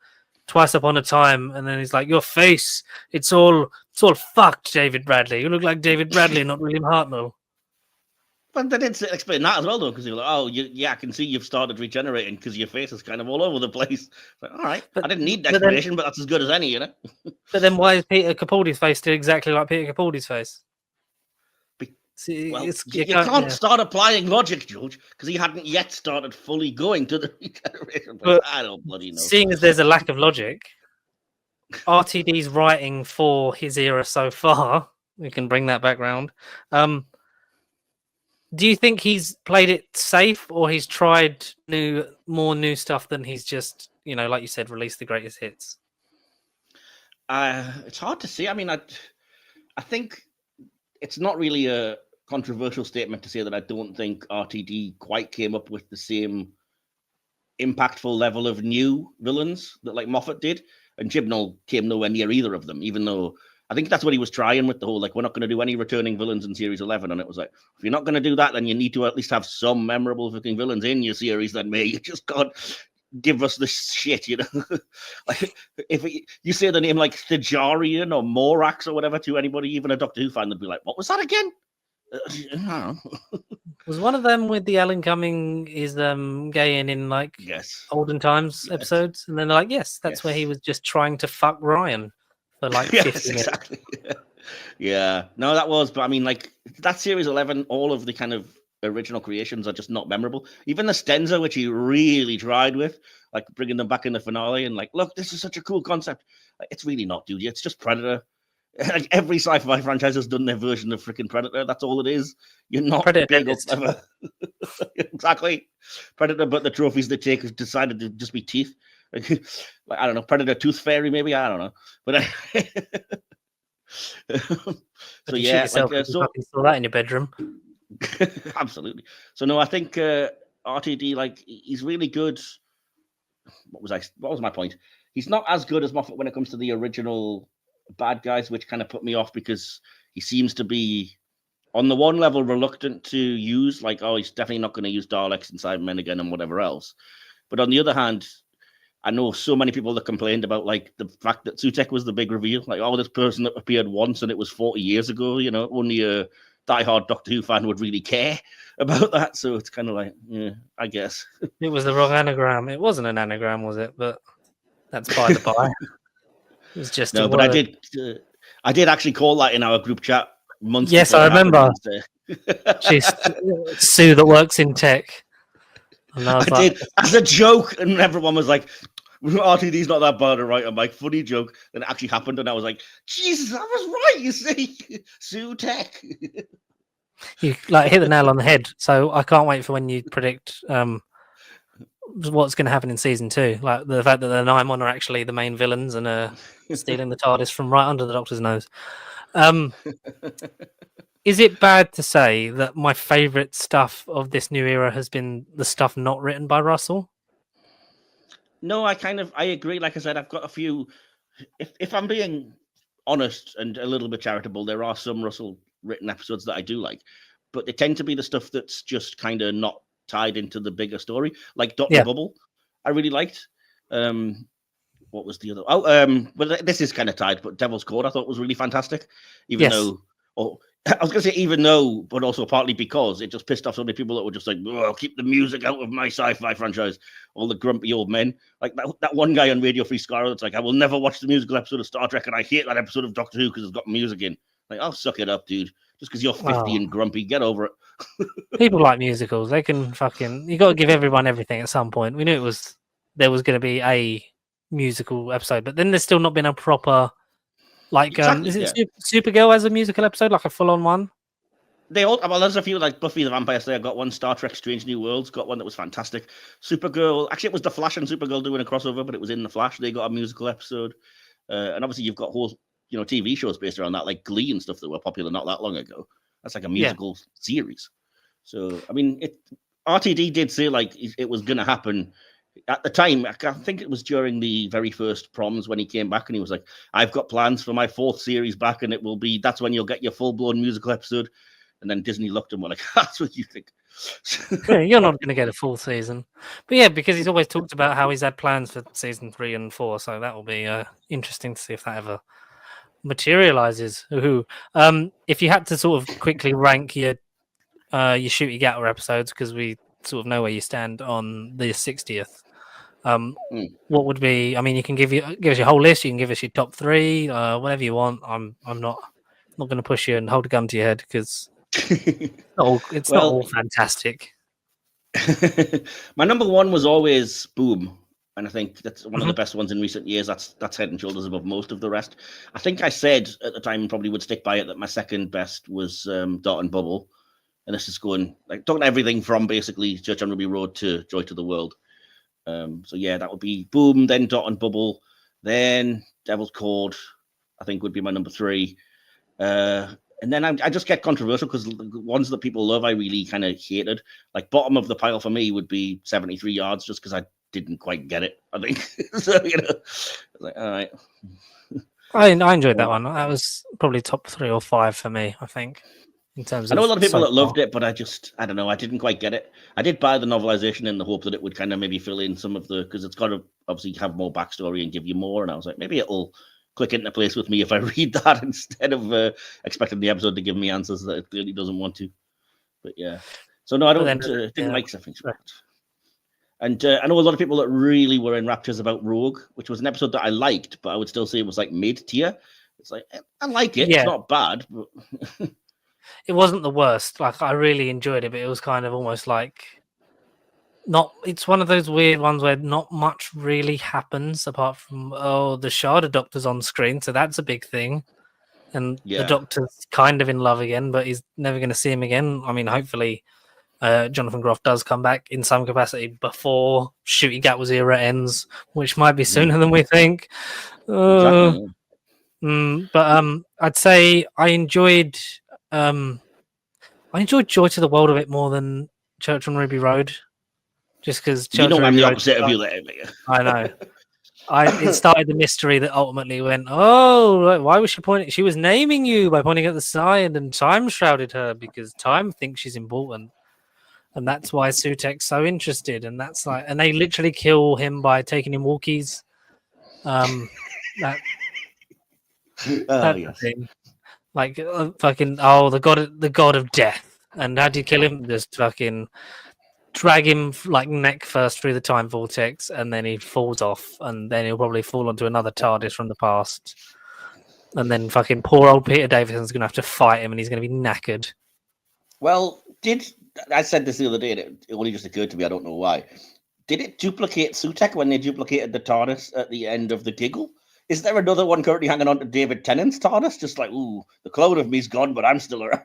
Twice Upon a Time, and then he's like, "Your face, it's all fucked, David Bradley. You look like David Bradley, not William Hartnell." But they did explain that as well, though, because they were like, "Oh, yeah, I can see you've started regenerating because your face is kind of all over the place." Like, all right, I didn't need explanation, but that's as good as any, you know. But then, why is Peter Capaldi's face still exactly like Peter Capaldi's face? See, well, you can't start applying logic, George, because he hadn't yet started fully going to the regeneration. But I don't bloody know. Seeing as there's a lack of logic, RTD's writing for his era so far, we can bring that back round. Do you think he's played it safe, or he's tried more new stuff than he's just, like you said, released the greatest hits? It's hard to see. I mean, I think it's not really a controversial statement to say that I don't think RTD quite came up with the same impactful level of new villains that like Moffat did, and Chibnall came nowhere near either of them, even though I think that's what he was trying with the whole, like, we're not going to do any returning villains in Series 11. And it was like, if you're not going to do that, then you need to at least have some memorable fucking villains in your series then, mate. You just can't give us the shit, Like, if you say the name like Thijarian or Morax or whatever to anybody, even a Doctor Who fan, they'd be like, what was that again? I don't know. Was one of them with the Alan Cumming is gay in like olden times episodes? And then they're like, yes, that's where he was just trying to fuck Ryan. For like 50 minutes. Exactly. Yeah. No, that was, but I mean, like that Series 11, all of the kind of original creations are just not memorable. Even the Stenza, which he really tried with, like bringing them back in the finale and like, look, this is such a cool concept. Like, it's really not, dude. It's just Predator. Like every sci-fi franchise has done their version of freaking Predator. That's all it is. You're not big or clever. Exactly. Predator, but the trophies they take has decided to just be teeth. Like, I don't know, Predator Tooth Fairy, maybe, I don't know, but so yeah, like, so saw that in your bedroom. Absolutely. So no, I think RTD, like, he's really good. What was my point? He's not as good as Moffat when it comes to the original bad guys, which kind of put me off because he seems to be on the one level reluctant to use, like, oh, he's definitely not going to use Daleks and Cybermen again and whatever else. But on the other hand, I know so many people that complained about like the fact that Sutekh was the big reveal. Like, oh, this person that appeared once and it was 40 years ago, only a diehard Doctor Who fan would really care about that. So it's kind of like, yeah, I guess. It was the wrong anagram. It wasn't an anagram, was it? But that's by the by. It was just no, but I did actually call that in our group chat months. Yes, I remember. She's Sue that works in tech. I did as a joke, and everyone was like, RTD's not that bad, right? I'm like, funny joke. Then it actually happened, and I was like, Jesus, I was right, you see. Sutekh. You like hit the nail on the head. So I can't wait for when you predict what's going to happen in season 2. Like the fact that the Naimon are actually the main villains and stealing the TARDIS from right under the Doctor's nose. Is it bad to say that my favorite stuff of this new era has been the stuff not written by Russell? No, I agree. Like I said, I've got a few. If I'm being honest and a little bit charitable, there are some Russell written episodes that I do like, but they tend to be the stuff that's just kind of not tied into the bigger story. Like Dr. Bubble, I really liked. What was the other? Well, this is kind of tied, but Devil's Court I thought was really fantastic, even though. I was going to say even though, but also partly because it just pissed off so many people that were just like, oh, keep the music out of my sci-fi franchise. All the grumpy old men. Like that one guy on Radio Free Skaro that's like, I will never watch the musical episode of Star Trek and I hate that episode of Doctor Who because it's got music in. Like, oh, suck it up, dude. Just because you're 50 and grumpy, get over it. People like musicals. They can you got to give everyone everything at some point. We knew there was going to be a musical episode, but then there's still not been a proper... Like, is it Supergirl as a musical episode, like a full-on one? There's a few, like Buffy the Vampire Slayer got one, Star Trek Strange New Worlds got one that was fantastic. Supergirl, actually it was The Flash and Supergirl doing a crossover, but it was in The Flash. They got a musical episode. And obviously you've got whole, TV shows based around that, like Glee and stuff that were popular not that long ago. That's like a musical series. So, I mean, RTD did say like it was going to happen. At the time, I think it was during the very first proms when he came back and he was like, I've got plans for my 4th series back and that's when you'll get your full-blown musical episode. And then Disney looked and were like, that's what you think. Yeah, you're not going to get a full season, but yeah, because he's always talked about how he's had plans for season 3 and 4, so that will be interesting to see if that ever materializes. Ooh. If you had to sort of quickly rank your Shooty Gatwa episodes, because we sort of know where you stand on the 60th. What would be? I mean, you can give us your whole list. You can give us your top 3, whatever you want. I'm not going to push you and hold a gun to your head because it's not all fantastic. My number 1 was always Boom, and I think that's one of the best ones in recent years. That's head and shoulders above most of the rest. I think I said at the time, and probably would stick by it, that my second best was Dot and Bubble, and this is talking everything from basically Church on Ruby Road to Joy to the World. So yeah, that would be Boom, then Dot and Bubble, then Devil's Cord, I think would be my number 3. And then I just get controversial because the ones that people love, I really kind of hated. Like bottom of the pile for me would be 73 Yards, just because I didn't quite get it, I think. So, I was like, all right. I enjoyed that one. That was probably top 3 or 5 for me, I think. In terms I know a lot of people that loved it, but I don't know. I didn't quite get it. I did buy the novelization in the hope that it would kind of maybe fill in some of because it's got to obviously have more backstory and give you more. And I was like, maybe it'll click into place with me if I read that instead of expecting the episode to give me answers that it clearly doesn't want to. But yeah. So no, I didn't like something. And I know a lot of people that really were in raptures about Rogue, which was an episode that I liked, but I would still say it was like mid-tier. It's like, I like it. Yeah. It's not bad, but... It wasn't the worst. Like, I really enjoyed it, but it was kind of almost like it's one of those weird ones where not much really happens apart from the Shada Doctor's on screen, so that's a big thing. And the Doctor's kind of in love again, but he's never going to see him again. I mean, hopefully Jonathan Groff does come back in some capacity before Shooty Gatwa's era ends, which might be sooner than we think. Exactly. But I'd say I enjoyed Joy to the World a bit more than Church on Ruby Road, just because I'm the opposite of you there. I know. It started the mystery that ultimately went, why was she pointing? She was naming you by pointing at the side, and Time shrouded her because Time thinks she's important, and that's why Sutek's so interested. And that's like, and they literally kill him by taking him walkies. That yes. thing. Like the god of death. And how do you kill him? Just fucking drag him like neck first through the time vortex, and then he falls off, and then he'll probably fall onto another TARDIS from the past. And then fucking poor old Peter Davison's gonna have to fight him, and he's gonna be knackered. Well, I said this the other day, and it only just occurred to me, I don't know why. Did it duplicate Sutek when they duplicated the TARDIS at the end of the Giggle? Is there another one currently hanging on to David Tennant's TARDIS? Just like, the clone of me's gone, but I'm still around.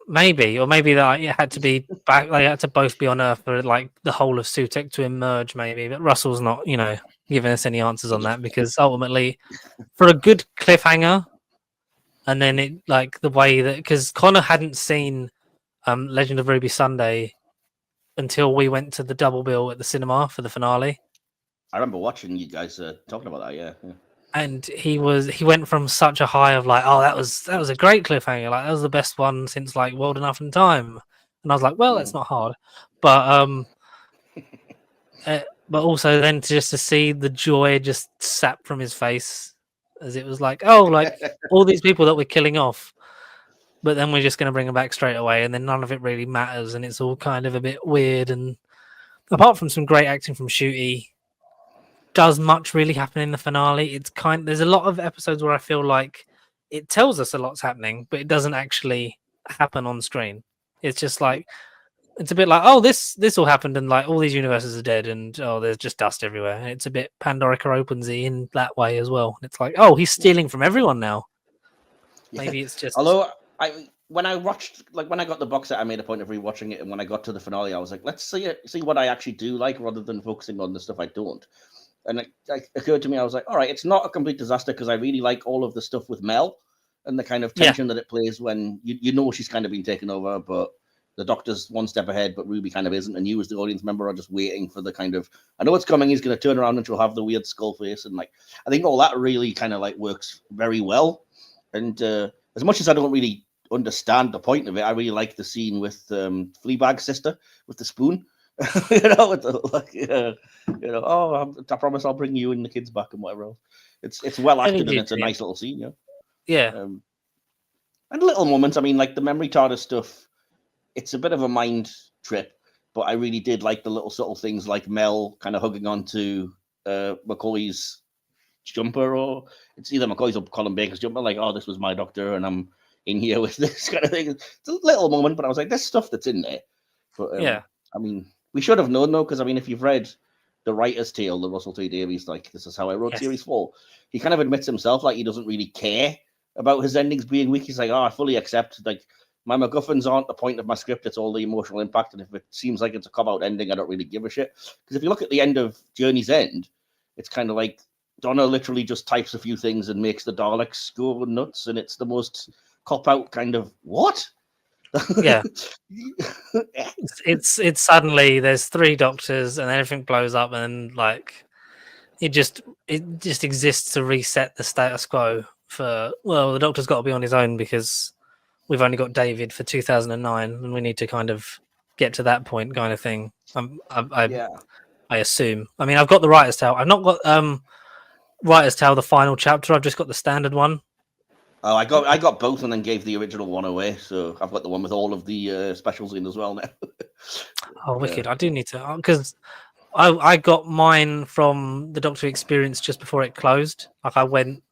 Maybe, or maybe that it had to be back. They had to both be on Earth for like the whole of Sutek to emerge. Maybe, but Russell's not, giving us any answers on that because ultimately, for a good cliffhanger, and then it like the way that because Connor hadn't seen Legend of Ruby Sunday until we went to the double bill at the cinema for the finale. I remember watching you guys talking about that, yeah. And he went from such a high of like, that was a great cliffhanger, like that was the best one since like World Enough in Time, and I was like, well, that's not hard, but but also then to see the joy just sap from his face as it was like, all these people that we're killing off, but then we're just going to bring them back straight away, and then none of it really matters, and it's all kind of a bit weird. And apart from some great acting from Shooty, does much really happen in the finale? There's a lot of episodes where I feel like it tells us a lot's happening, but it doesn't actually happen on screen. It's just like it's a bit like, this all happened, and like all these universes are dead, and there's just dust everywhere. And it's a bit Pandorica Opensy in that way as well. It's like, he's stealing from everyone now. Maybe it's just. Although when I got the box set, I made a point of rewatching it, and when I got to the finale, I was like, let's see what I actually do like, rather than focusing on the stuff I don't. And it occurred to me, I was like, all right, it's not a complete disaster because I really like all of the stuff with Mel and the kind of tension that it plays when you know she's kind of been taken over, but the Doctor's one step ahead, but Ruby kind of isn't. And you as the audience member are just waiting for the kind of, I know it's coming, he's going to turn around and she'll have the weird skull face. And like, I think all that really kind of like works very well. And as much as I don't really understand the point of it. I really like the scene with Fleabag's sister with the spoon. With the, I promise I'll bring you and the kids back and whatever else. It's well acted and it's a nice little scene, Yeah. And little moments. I mean, like the memory TARDIS stuff, it's a bit of a mind trip, but I really did like the little subtle things like Mel kind of hugging onto McCoy's jumper, or it's either McCoy's or Colin Baker's jumper, like, oh, this was my doctor and I'm in here with this kind of thing. It's a little moment, but I was like, there's stuff that's in there. But I mean, we should have known though, because I mean, if you've read the writer's tale, the Russell T Davies, like, this is how I wrote Series 4, he kind of admits himself like he doesn't really care about his endings being weak. He's like, oh, I fully accept, like, my MacGuffins aren't the point of my script, it's all the emotional impact, and if it seems like it's a cop-out ending, I don't really give a shit. Because if you look at the end of Journey's End, it's kind of like Donna literally just types a few things and makes the Daleks go nuts, and it's the most cop-out kind of, what? Yeah. it's suddenly there's 3 doctors and everything blows up, and like it just exists to reset the status quo for, well, the Doctor's got to be on his own because we've only got David for 2009 and we need to kind of get to that point kind of thing. I assume. I mean, I've got the writer's tale. I've not got writer's tale, the final chapter. I've just got the standard one. Oh, I got both and then gave the original one away. So I've got the one with all of the specials in as well now. Oh, wicked. I do need to, because I got mine from the Doctor Experience just before it closed. Like I went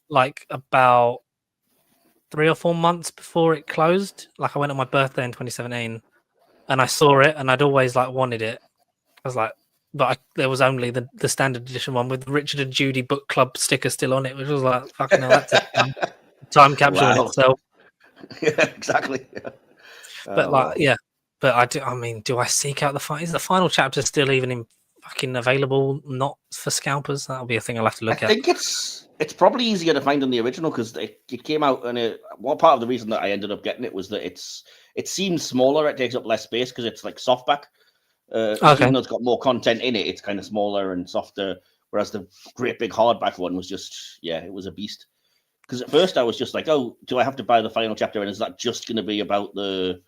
like about 3 or 4 months before it closed. Like I went on my birthday in 2017 and I saw it and I'd always like wanted it. I was like, but there was only the standard edition one with Richard and Judy book club sticker still on it, which was like, fucking hell, that's a time capsule in itself. Yeah, exactly. Yeah. But like, yeah. But do I seek out the final? Is the final chapter still even fucking available? Not for scalpers? That'll be a thing I'll have to look at. I think it's probably easier to find than the original because it came out, and one part of the reason that I ended up getting it was that it seems smaller. It takes up less space because it's like softback. Even though it's got more content in it, it's kind of smaller and softer. Whereas the great big hardback one was just, it was a beast. Because at first I was just like, oh, do I have to buy the final chapter? And is that just going to be about the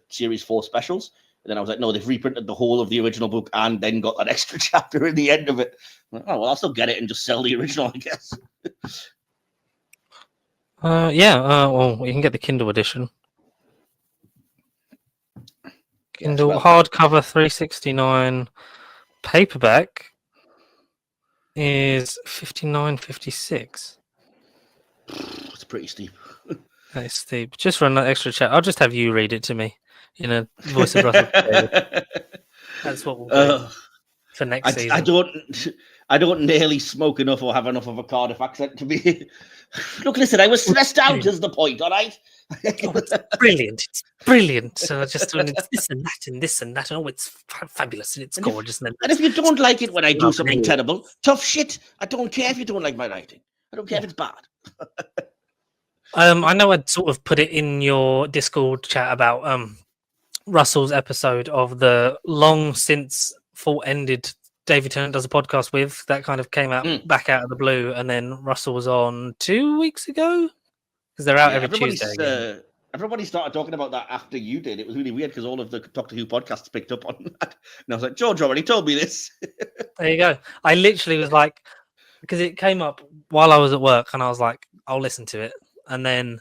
Series 4 specials? And then I was like, no, they've reprinted the whole of the original book and then got that extra chapter in the end of it. Like, oh, well, I'll still get it and just sell the original, I guess. Well, you can get the Kindle edition. Kindle hardcover 369, paperback is 59.56. It's pretty steep. That is steep. Just for an extra chat, I'll just have you read it to me in a voice of Russell. That's what we'll do for next season. I don't nearly smoke enough or have enough of a Cardiff accent to be. Look, listen, I was stressed out. Is the point? All right. It's brilliant. It's brilliant. So just when it's this and that and this and that. Oh, it's fabulous and it's gorgeous. And if you don't like it when I do something terrible, tough shit. I don't care if you don't like my writing. I don't care if it's bad. I know I'd sort of put it in your Discord chat about Russell's episode of the long since full ended David Tennant does a podcast with. That kind of came out back out of the blue, and then Russell was on 2 weeks ago because they're out every Tuesday. Everybody started talking about that after you did. It was really weird because all of the Doctor Who podcasts picked up on that, and I was like, George already told me this. There you go. I literally was like, because it came up while I was at work, and I was like, I'll listen to it. And then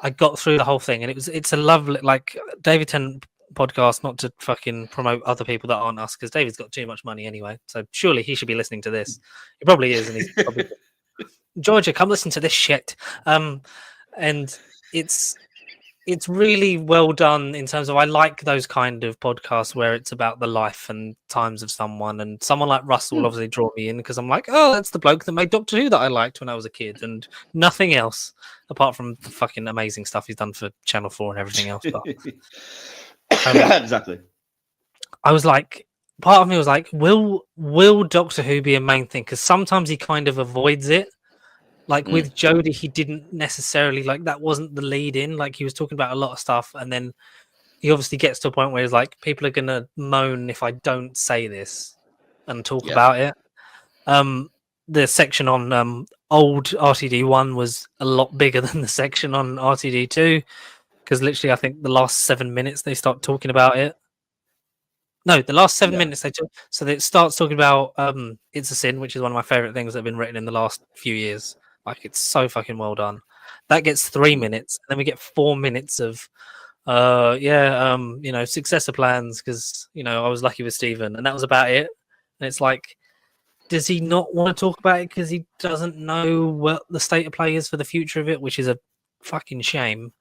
I got through the whole thing, and it's a lovely, like, David Tennant podcast, not to fucking promote other people that aren't us, because David's got too much money anyway, so surely he should be listening to this. He probably is, and he's probably Georgia, come listen to this shit. And it's really well done in terms of, I like those kind of podcasts where it's about the life and times of someone, and someone like Russell will obviously draw me in because I'm like, oh, that's the bloke that made Doctor Who that I liked when I was a kid, and nothing else apart from the fucking amazing stuff he's done for Channel 4 and everything else. But exactly. I was like, part of me was like, will Doctor Who be a main thing? Because sometimes he kind of avoids it. Like with Jodie, he didn't necessarily, like, that wasn't the lead in. Like, he was talking about a lot of stuff, and then he obviously gets to a point where he's like, people are gonna moan if I don't say this and talk about it. The section on old RTD1 was a lot bigger than the section on RTD2, because literally I think the last 7 minutes they start talking about it. No, the last 7 minutes they talk. So it starts talking about It's a Sin, which is one of my favorite things that have been written in the last few years. Like, it's so fucking well done. That gets 3 minutes, and then we get 4 minutes of successor plans, because I was lucky with Steven, and that was about it. And it's like, does he not want to talk about it because he doesn't know what the state of play is for the future of it, which is a fucking shame?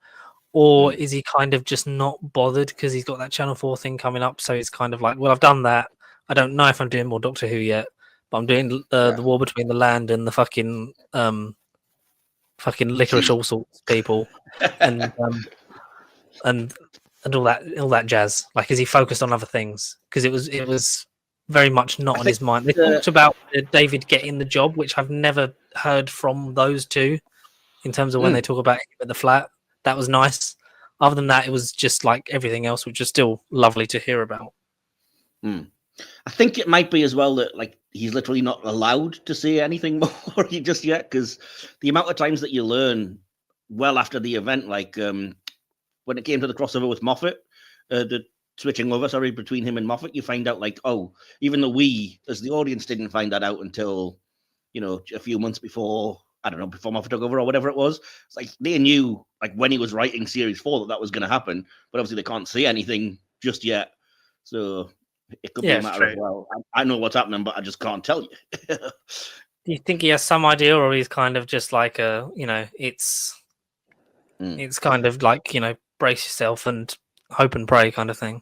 Or is he kind of just not bothered because he's got that Channel 4 thing coming up? So it's kind of like, well, I've done that. I don't know if I'm doing more Doctor Who yet, but I'm doing the War Between the Land and the fucking licorice all sorts people, and all that jazz. Like, is he focused on other things? Because it was very much not on his mind. They talked about David getting the job, which I've never heard from those two in terms of when they talk about him at the flat. That was nice. Other than that, it was just like everything else, which is still lovely to hear about. I think it might be as well that like he's literally not allowed to say anything more just yet, because the amount of times that you learn well after the event, like when it came to the crossover with Moffat, the switching over, between him and Moffat, you find out like, oh, even though we as the audience didn't find that out until a few months before, I don't know, before Moffat took over or whatever it was. It's like they knew, like when he was writing Series 4, that was going to happen, but obviously they can't say anything just yet. So it could be a matter of, well, I know what's happening, but I just can't tell you. Do you think he has some idea, or he's kind of just like it's kind of like, brace yourself and hope and pray kind of thing?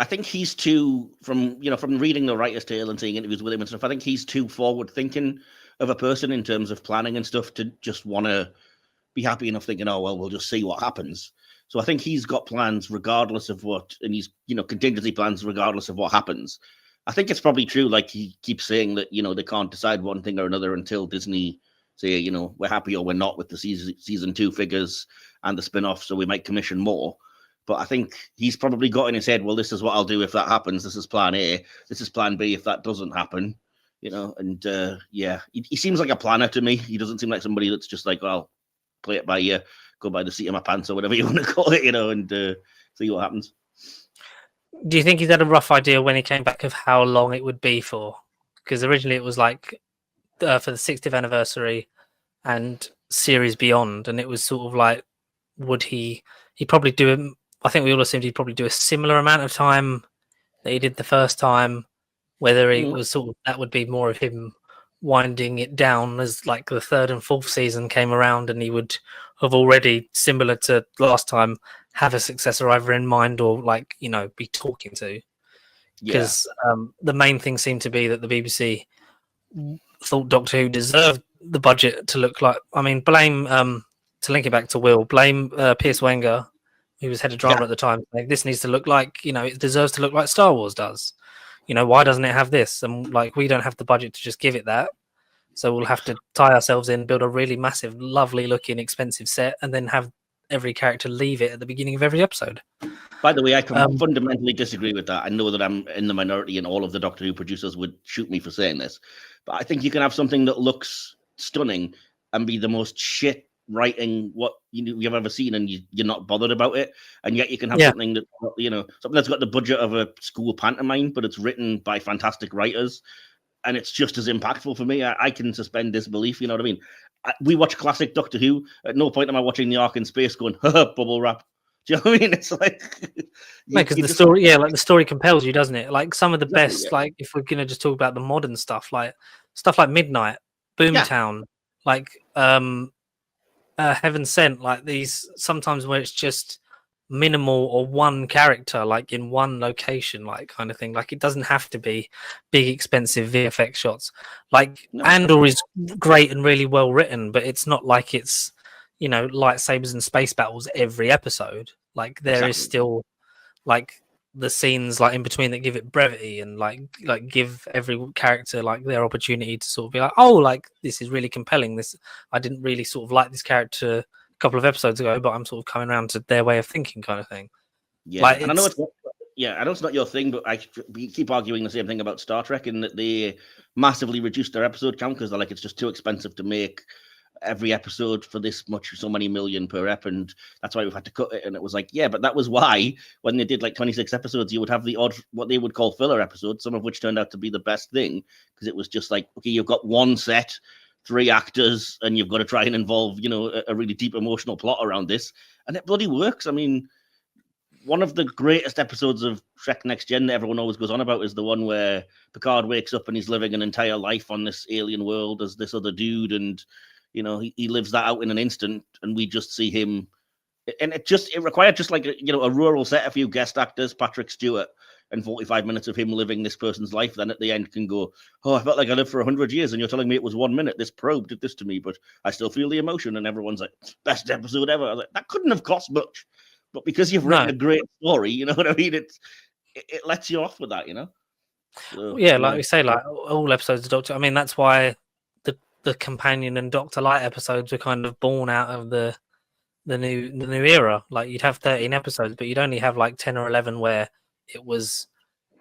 I think he's too, from reading the writer's tale and seeing interviews with him and stuff, I think he's too forward thinking of a person in terms of planning and stuff to just want to be happy enough thinking, oh, well, we'll just see what happens. So I think he's got plans regardless of what, and he's, contingency plans regardless of what happens. I think it's probably true, like he keeps saying that, they can't decide one thing or another until Disney say, we're happy or we're not with the season 2 figures and the spin-off, so we might commission more. But I think he's probably got in his head, well, this is what I'll do if that happens. This is plan A. This is plan B if that doesn't happen. And he seems like a planner to me. He doesn't seem like somebody that's just like, well, play it by ear, go by the seat of my pants or whatever you want to call it, and see what happens. Do you think he's had a rough idea when he came back of how long it would be for? Because originally it was like for the 60th anniversary and series beyond, and it was sort of like, would he'd probably do it? I think we all assumed he'd probably do a similar amount of time that he did the first time. Whether it was sort of, that would be more of him winding it down as like the 3rd and 4th season came around, and he would have already, similar to last time, have a successor either in mind or like, be talking to. Because the main thing seemed to be that the BBC thought Doctor Who deserved the budget to look like, blame, to link it back to Will, blame Piers Wenger, who was head of drama at the time. Like, this needs to look like, it deserves to look like Star Wars does. Why doesn't it have this? And like, we don't have the budget to just give it that. So we'll have to tie ourselves in, build a really massive, lovely looking, expensive set, and then have every character leave it at the beginning of every episode. By the way, I can fundamentally disagree with that. I know that I'm in the minority and all of the Doctor Who producers would shoot me for saying this, but I think you can have something that looks stunning and be the most shit writing what you've ever seen, and you're not bothered about it, and yet you can have something that something that's got the budget of a school pantomime, but it's written by fantastic writers, and it's just as impactful for me. I can suspend disbelief. You know what I mean? We watch classic Doctor Who. At no point am I watching the Ark in Space going, bubble wrap. Do you know what I mean? It's like, because the story, the story compels you, doesn't it? Like some of the best, like if we're gonna just talk about the modern stuff like Midnight, Boomtown, like Heaven Sent, like these sometimes where it's just minimal or one character, like in one location, like kind of thing. Like it doesn't have to be big, expensive VFX shots. Like Andor is great and really well written, but it's not like it's lightsabers and space battles every episode. Like there is still like the scenes like in between that give it brevity and like give every character like their opportunity to sort of be like, oh, like this is really compelling. This I didn't really sort of like this character a couple of episodes ago, but I'm sort of coming around to their way of thinking, kind of thing. Yeah, like, and I know it's not your thing, but we keep arguing the same thing about Star Trek, in that they massively reduced their episode count because they're like, it's just too expensive to make every episode for this much, so many million per ep, and that's why we've had to cut it. And it was like, yeah, but that was why when they did like 26 episodes, you would have the odd, what they would call filler episodes, some of which turned out to be the best thing, because it was just like, okay, you've got one set, 3 actors, and you've got to try and involve, you know, a really deep emotional plot around this, and it bloody works. I mean, one of the greatest episodes of Trek Next Gen that everyone always goes on about is the one where Picard wakes up and he's living an entire life on this alien world as this other dude, and you know, he lives that out in an instant, and we just see him. And it required just like, you know, a rural set, a few guest actors, Patrick Stewart, and 45 minutes of him living this person's life. Then at the end can go, oh, I felt like I lived for 100 years, and you're telling me it was 1 minute. This probe did this to me, but I still feel the emotion. And everyone's like, best episode ever. I was like, that couldn't have cost much, but because you've written a great story, you know what I mean? It lets you off with that, you know. So, yeah, like we say, like all episodes of Doctor. I mean, that's why the Companion and Doctor Light episodes were kind of born out of the new era. Like you'd have 13 episodes, but you'd only have like 10 or 11 where it was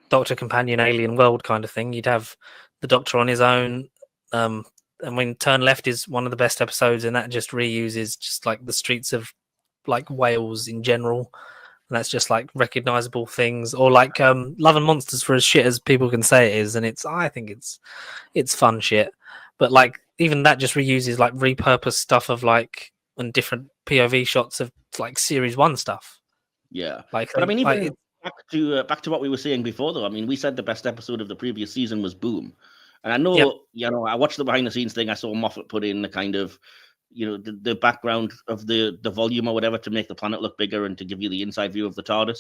Doctor, Companion, Alien World kind of thing. You'd have the Doctor on his own. And when Turn Left is one of the best episodes, and that just reuses just like the streets of like Wales in general. And that's just like recognizable things, or like Love and Monsters, for as shit as people can say it is, and I think it's fun shit. But like even that just reuses like repurposed stuff of like and different POV shots of like series 1 stuff. Yeah, like, but I mean, even like, back to what we were saying before, though. I mean, we said the best episode of the previous season was Boom, and I know, you know, I watched the behind the scenes thing. I saw Moffat put in the kind of, you know, the background of the volume or whatever to make the planet look bigger and to give you the inside view of the TARDIS.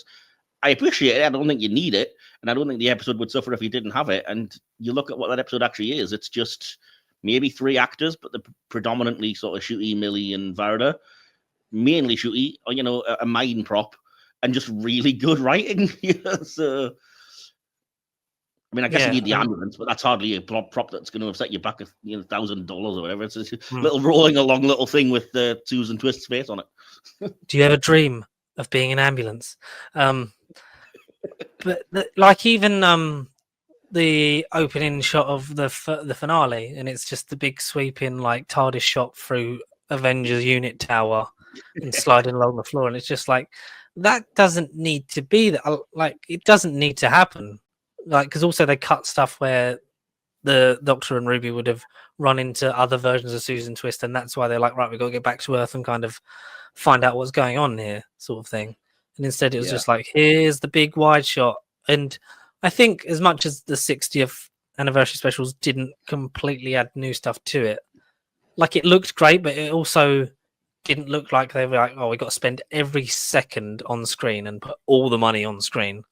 I appreciate it. I don't think you need it, and I don't think the episode would suffer if you didn't have it. And you look at what that episode actually is. It's just maybe 3 actors, but they're predominantly sort of Ncuti, Millie, and Varda. Mainly Ncuti, or, you know, a mind prop, and just really good writing. So, I mean, I guess you need the ambulance, but that's hardly a prop that's going to upset you back $1,000 or whatever. It's a little rolling along little thing with Susan Twist's face on it. Do you ever dream of being an ambulance? But like even the opening shot of the finale, and it's just the big sweeping like TARDIS shot through Avengers Unit Tower and sliding along the floor, and it's just like that doesn't need to be that. Like it doesn't need to happen. Like because also they cut stuff where the Doctor and Ruby would have run into other versions of Susan Twist, and that's why they're like, right, we've got to get back to Earth and kind of find out what's going on here, sort of thing. And instead, it was just like, here's the big wide shot. And I think as much as the 60th anniversary specials didn't completely add new stuff to it, like it looked great, but it also didn't look like they were like, oh, we got to spend every second on screen and put all the money on screen.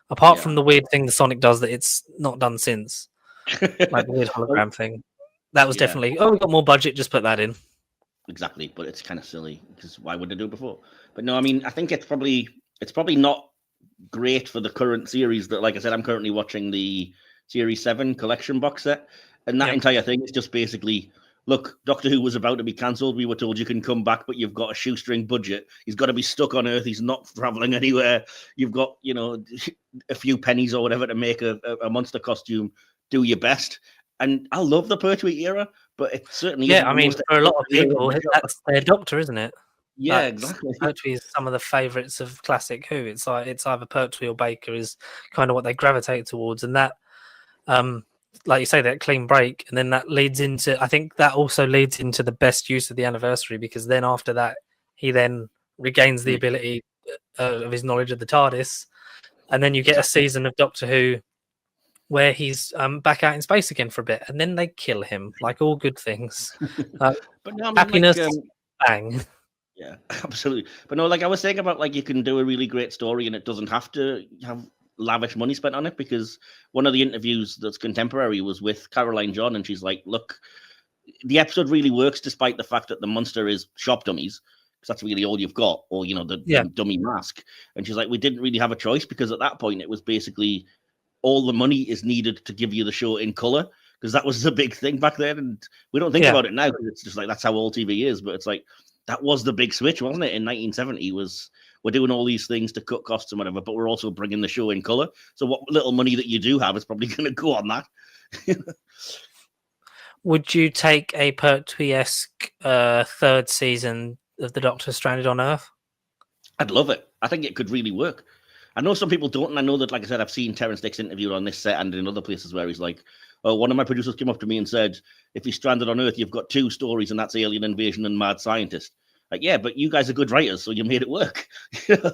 Apart from the weird thing the Sonic does that it's not done since, like the weird hologram thing. That was definitely, we got more budget, just put that in. Exactly, but it's kind of silly because why would they do it before? But no, I mean, I think it's probably not great for the current series. That, like I said, I'm currently watching the Series 7 collection box set, and that entire thing is just basically, look, Doctor Who was about to be cancelled. We were told you can come back, but you've got a shoestring budget. He's got to be stuck on Earth. He's not traveling anywhere. You've got, you know, a few pennies or whatever to make a monster costume. Do your best. And I love the Pertwee era, but it certainly I mean, for a lot of people, that's their Doctor, isn't it? Yeah, exactly. Pertwee is some of the favourites of classic Who. It's like it's either Pertwee or Baker is kind of what they gravitate towards, and that, like you say, that clean break, and then that leads into. I think that also leads into the best use of the anniversary, because then after that, he then regains the ability of his knowledge of the TARDIS, and then you get a season of Doctor Who where he's back out in space again for a bit, and then they kill him, like all good things. But no, I mean, happiness, bang. Yeah, absolutely. But no, like I was saying about, like, you can do a really great story and it doesn't have to have lavish money spent on it, because one of the interviews that's contemporary was with Caroline John, and she's like, look, the episode really works despite the fact that the monster is shop dummies, because that's really all you've got, or, you know, the dummy mask. And she's like, we didn't really have a choice, because at that point it was basically all the money is needed to give you the show in color, because that was the big thing back then. And we don't think about it now, because it's just like, that's how all TV is. But it's like, that was the big switch, wasn't it? In 1970 was we're doing all these things to cut costs and whatever, but we're also bringing the show in color. So what little money that you do have is probably going to go on that. Would you take a Pertwee-esque third season of the Doctor Stranded on Earth? I'd love it. I think it could really work. I know some people don't, and I know that, like I said, I've seen Terrence Dicks interviewed on this set and in other places where he's like, oh, one of my producers came up to me and said, if you're stranded on Earth, you've got two stories, and that's Alien Invasion and Mad Scientist. Like, yeah, but you guys are good writers, so you made it work. He's like,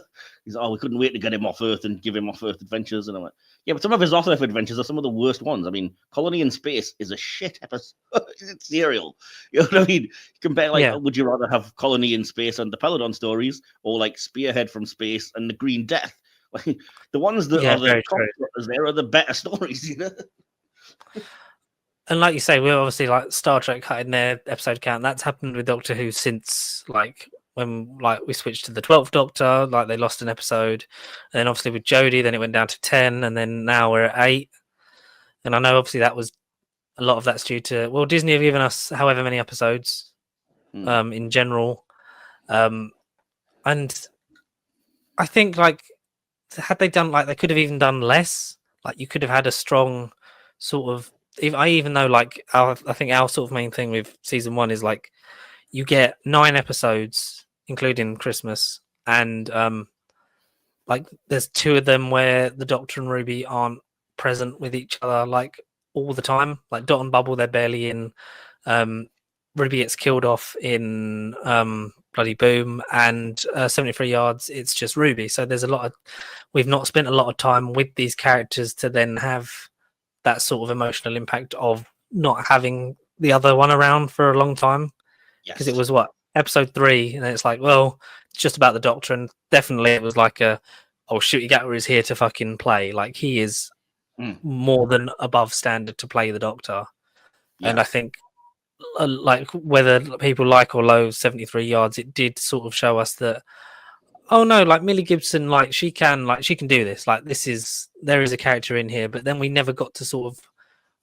oh, we couldn't wait to get him off Earth and give him off Earth adventures. And I'm like, yeah, but some of his off Earth adventures are some of the worst ones. I mean, Colony in Space is a shit episode. It's serial. You know what I mean? Compare, like, would you rather have Colony in Space and the Peladon stories, or like Spearhead from Space and the Green Death? Like, the ones that are the top there are the better stories, you know? And like you say, we're obviously like Star Trek cutting their episode count. That's happened with Doctor Who since like when like we switched to the 12th Doctor, like they lost an episode. And then obviously with Jodie, then it went down to 10, and then now we're at 8. And I know obviously that was a lot of that's due to, well, Disney have given us however many episodes in general. And I think like had they done like they could have even done less. Like you could have had a strong sort of, even though like I think our sort of main thing with season 1 is like you get 9 episodes including Christmas, and like there's 2 of them where the Doctor and Ruby aren't present with each other like all the time. Like Dot and Bubble, they're barely in. Ruby gets killed off in Bloody Boom, and 73 Yards, it's just Ruby. So there's a lot of, we've not spent a lot of time with these characters to then have that sort of emotional impact of not having the other one around for a long time. Because it was what, episode 3, and then it's like, well, it's just about the Doctor, and definitely it was like a, oh, Ncuti Gatwa is here to fucking play. Like he is more than above standard to play the Doctor. And I think like whether people like or loathe 73 Yards, it did sort of show us that, oh no, like Millie Gibson, like she can do this. Like there is a character in here, but then we never got to sort of,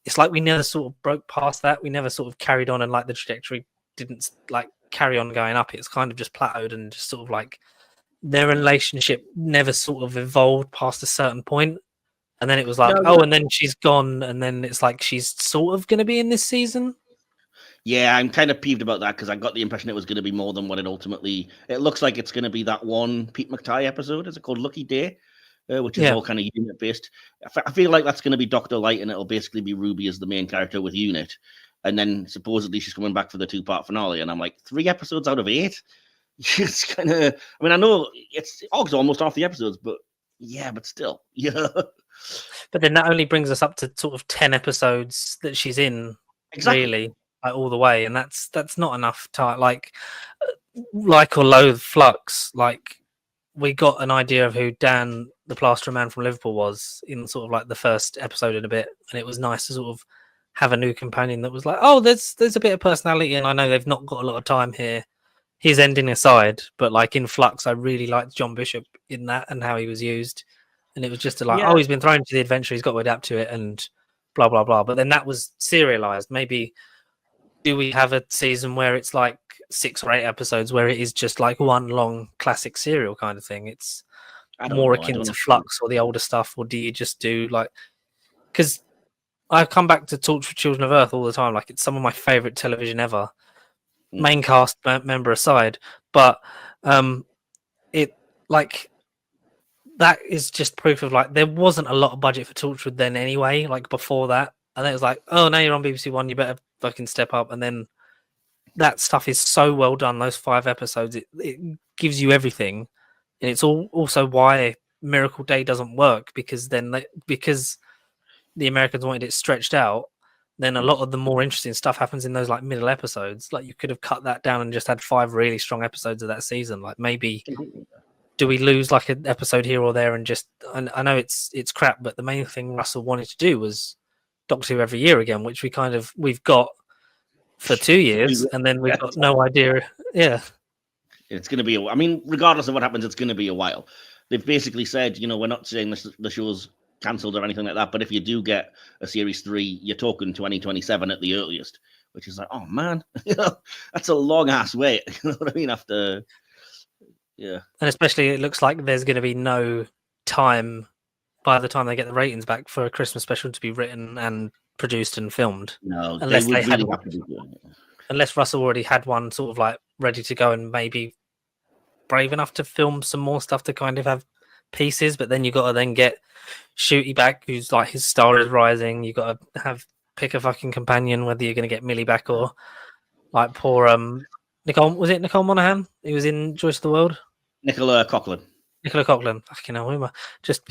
it's like we never sort of broke past that. We never sort of carried on, and like the trajectory didn't like carry on going up. It's kind of just plateaued, and just sort of like their relationship never sort of evolved past a certain point. And then it was like, and then she's gone, and then it's like she's sort of going to be in this season. Yeah, I'm kind of peeved about that because I got the impression it was going to be more than what it ultimately. It looks like it's going to be that one Pete McTighe episode. Is it called Lucky Day? Which is all kind of unit based. I feel like that's going to be Dr. Light, and it'll basically be Ruby as the main character with Unit. And then supposedly she's coming back for the 2-part finale. And I'm like, 3 episodes out of 8? It's kind of, I mean, I know it's almost half the episodes, but yeah, but still. Yeah. But then that only brings us up to sort of 10 episodes that she's in, really, like all the way. And that's not enough time. Like or loathe Flux, like we got an idea of who Dan, the Plasterer Man from Liverpool, was in sort of like the first episode in a bit. And it was nice to sort of have a new companion that was like, oh, there's a bit of personality, and I know they've not got a lot of time here. His ending aside, but like in Flux, I really liked John Bishop in that and how he was used. And it was just like, oh, he's been thrown into the adventure, he's got to adapt to it, and blah, blah, blah. But then that was serialized. Maybe do we have a season where it's like 6 or 8 episodes where it is just like one long classic serial kind of thing? It's more akin to Flux or the older stuff, or do you just do like, because I come back to Torch for Children of Earth all the time. Like it's some of my favorite television ever, main cast member aside. But it like that is just proof of like there wasn't a lot of budget for Torchwood then anyway. Like before that, and then it was like, oh, now you're on BBC One, you better fucking step up. And then that stuff is so well done. Those 5 episodes, it gives you everything, and it's also why Miracle Day doesn't work, because the Americans wanted it stretched out, then a lot of the more interesting stuff happens in those like middle episodes. Like you could have cut that down and just had 5 really strong episodes of that season. Like maybe do we lose like an episode here or there, and just, I know it's crap, but the main thing Russell wanted to do was Doctor Who every year again, which we've got for 2 years, and then we've got no idea. Yeah. It's going to be, I mean, regardless of what happens, it's going to be a while. They've basically said, we're not saying the show's cancelled or anything like that, but if you do get a series 3, you're talking 2027 at the earliest, which is like, oh man, that's a long ass wait. You know what I mean? After Yeah. And especially it looks like there's going to be no time by the time they get the ratings back for a Christmas special to be written and produced and filmed, No, they unless would they had really one, have to be doing it. unless Russell already had one sort of like ready to go and maybe brave enough to film some more stuff to kind of have pieces. But then you got to then get Shooty back, who's like his star is rising. You got to have pick a fucking companion, whether you're going to get Millie back or like poor Nicole. Was it Nicole Monaghan? He was in Joyce of the World. Nicola Coughlan. Nicola Coughlan. Fucking hell, who am I? Just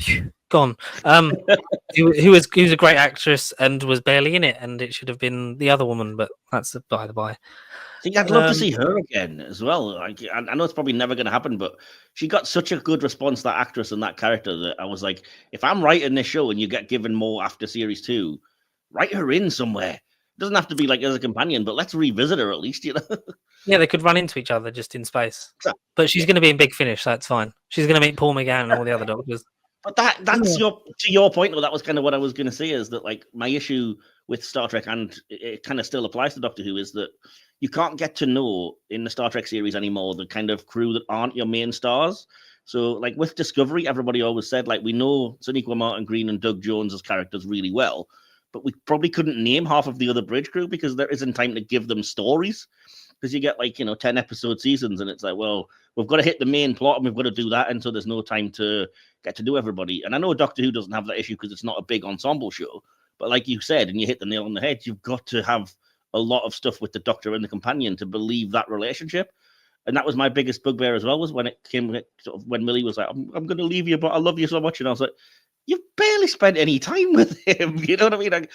gone. Who was a great actress and was barely in it, and it should have been the other woman, but that's by the by. See, I'd love to see her again as well. Like, I know it's probably never going to happen, but she got such a good response, that actress and that character, that I was like, if I'm writing this show and you get given more after series 2, write her in somewhere. It doesn't have to be like as a companion, but let's revisit her at least, you know? Yeah, they could run into each other just in space. Exactly. But she's going to be in Big Finish, so that's fine. She's going to meet Paul McGann and all the other doctors. But that's to your point, though. That was kind of what I was going to say, is that like my issue with Star Trek, and it kind of still applies to Doctor Who, is that you can't get to know in the Star Trek series anymore the kind of crew that aren't your main stars. So like with Discovery, everybody always said like we know Sonequa Martin Green and Doug Jones as characters really well, but we probably couldn't name half of the other bridge crew because there isn't time to give them stories. Because you get like 10 episode seasons, and it's like, well, we've got to hit the main plot and we've got to do that, and so there's no time to get to know everybody. And I know Doctor Who doesn't have that issue because it's not a big ensemble show, but like you said, and you hit the nail on the head, you've got to have a lot of stuff with the Doctor and the companion to believe that relationship. And that was my biggest bugbear as well, was when it came sort of when Millie was like, I'm going to leave you, but I love you so much. And I was like, you've barely spent any time with him. You know what I mean?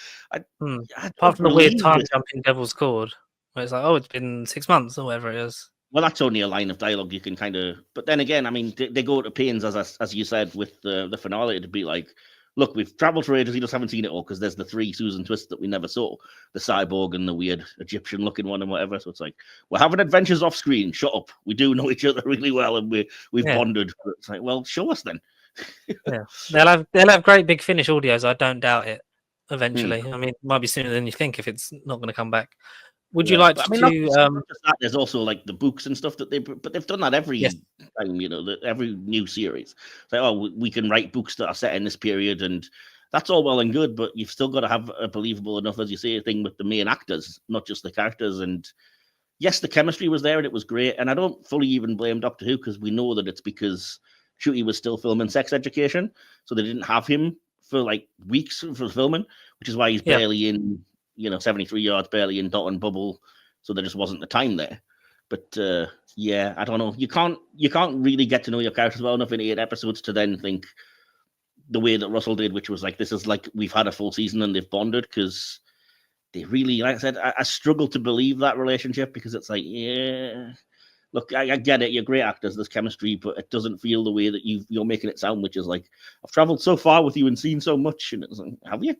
Apart from the weird time jumping Devil's Cord, where it's like, oh, it's been 6 months or whatever it is. Well, that's only a line of dialogue you can kind of. But then again, I mean, they go to pains, as you said, with the finale to be like, look, we've traveled for ages, you just haven't seen it all because there's the 3 Susan Twists that we never saw, the cyborg and the weird Egyptian-looking one and whatever. So it's like, we're having adventures off screen. Shut up. We do know each other really well, and we've bonded. But it's like, well, show us then. Yeah, they'll have great Big Finish audios. I don't doubt it. Eventually, I mean, it might be sooner than you think if it's not going to come back. Would you like to? Not just that, there's also like the books and stuff that they've done that every time, every new series. It's like, oh, we can write books that are set in this period, and that's all well and good, but you've still got to have a believable enough, as you say, thing with the main actors, not just the characters. And yes, the chemistry was there and it was great. And I don't fully even blame Doctor Who, because we know that it's because Shooty was still filming Sex Education, so they didn't have him for like weeks for filming, which is why he's barely in. 73 yards, barely in Dot and Bubble, so there just wasn't the time there. But I don't know. You can't really get to know your characters well enough in 8 episodes to then think the way that Russell did, which was like, this is like we've had a full season and they've bonded, because they really, like I said, I struggle to believe that relationship, because it's like, look, I get it, you're great actors, there's chemistry, but it doesn't feel the way that you're making it sound, which is like, I've traveled so far with you and seen so much, and it's like, have you?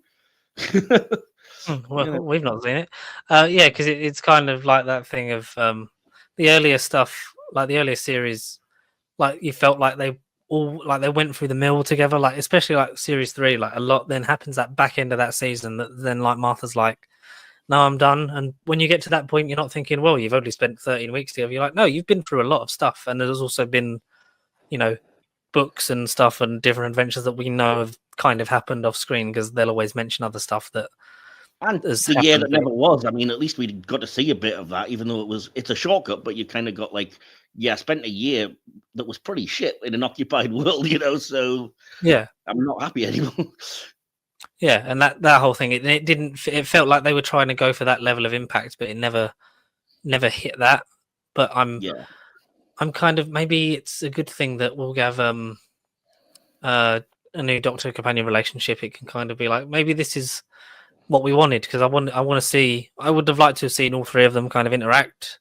Well, we've not seen it. Because it's kind of like that thing of the earlier stuff, like the earlier series, like you felt like they went through the mill together, like especially like series 3, like a lot then happens that back end of that season that then like Martha's like, no, I'm done. And when you get to that point, you're not thinking, well, you've only spent 13 weeks together. You're like, no, you've been through a lot of stuff, and there's also been, books and stuff and different adventures that we know have kind of happened off screen, because they'll always mention other stuff that. And the year that never was. I mean, at least we got to see a bit of that, even though it's a shortcut, but you kind of got like, I spent a year that was pretty shit in an occupied world, so I'm not happy anymore. Yeah, and that whole thing, it felt like they were trying to go for that level of impact, but it never hit that. But I'm kind of, maybe it's a good thing that we'll have a new Doctor companion relationship. It can kind of be like, maybe this is what we wanted, because I want to see. I would have liked to have seen all 3 of them kind of interact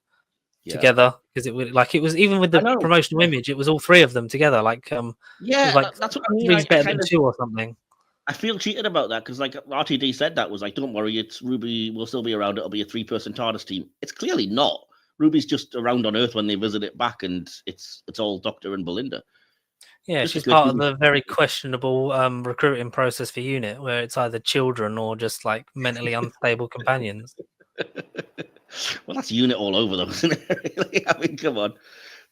together, because it was even with the promotional image, it was all 3 of them together. Like that's what I mean. Three's better than 2 or something. I feel cheated about that, because like RTD said, that was like, don't worry, it's Ruby will still be around. It'll be a 3-person TARDIS team. It's clearly not. Ruby's just around on Earth when they visit it back, and it's all Doctor and Belinda. Yeah, she's part of the very questionable recruiting process for UNIT, where it's either children or just like mentally unstable companions. Well, that's UNIT all over, though, isn't it? Really? I mean, come on.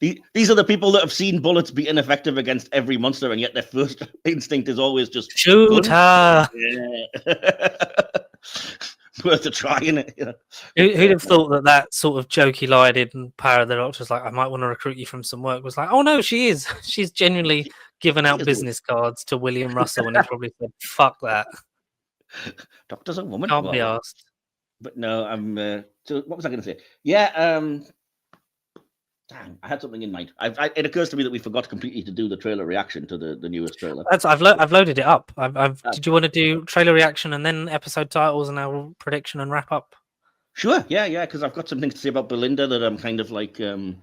These are the people that have seen bullets be ineffective against every monster, and yet their first instinct is always just Shoot her. Yeah. Worth a try, innit? You know? Who'd have thought that sort of jokey line in Power of the Doctor's like, I might want to recruit you from some work, was like, oh no, she is. She's genuinely given out is business cards to William Russell, and he probably said, fuck that. Doctor's a woman. Can't be asked. But no, so what was I going to say? Yeah, damn, I had something in mind. It occurs to me that we forgot completely to do the trailer reaction to the newest trailer. I've loaded it up. Did you want to do trailer reaction and then episode titles and our prediction and wrap up? Sure, yeah, because I've got some things to say about Belinda that I'm kind of like, I'm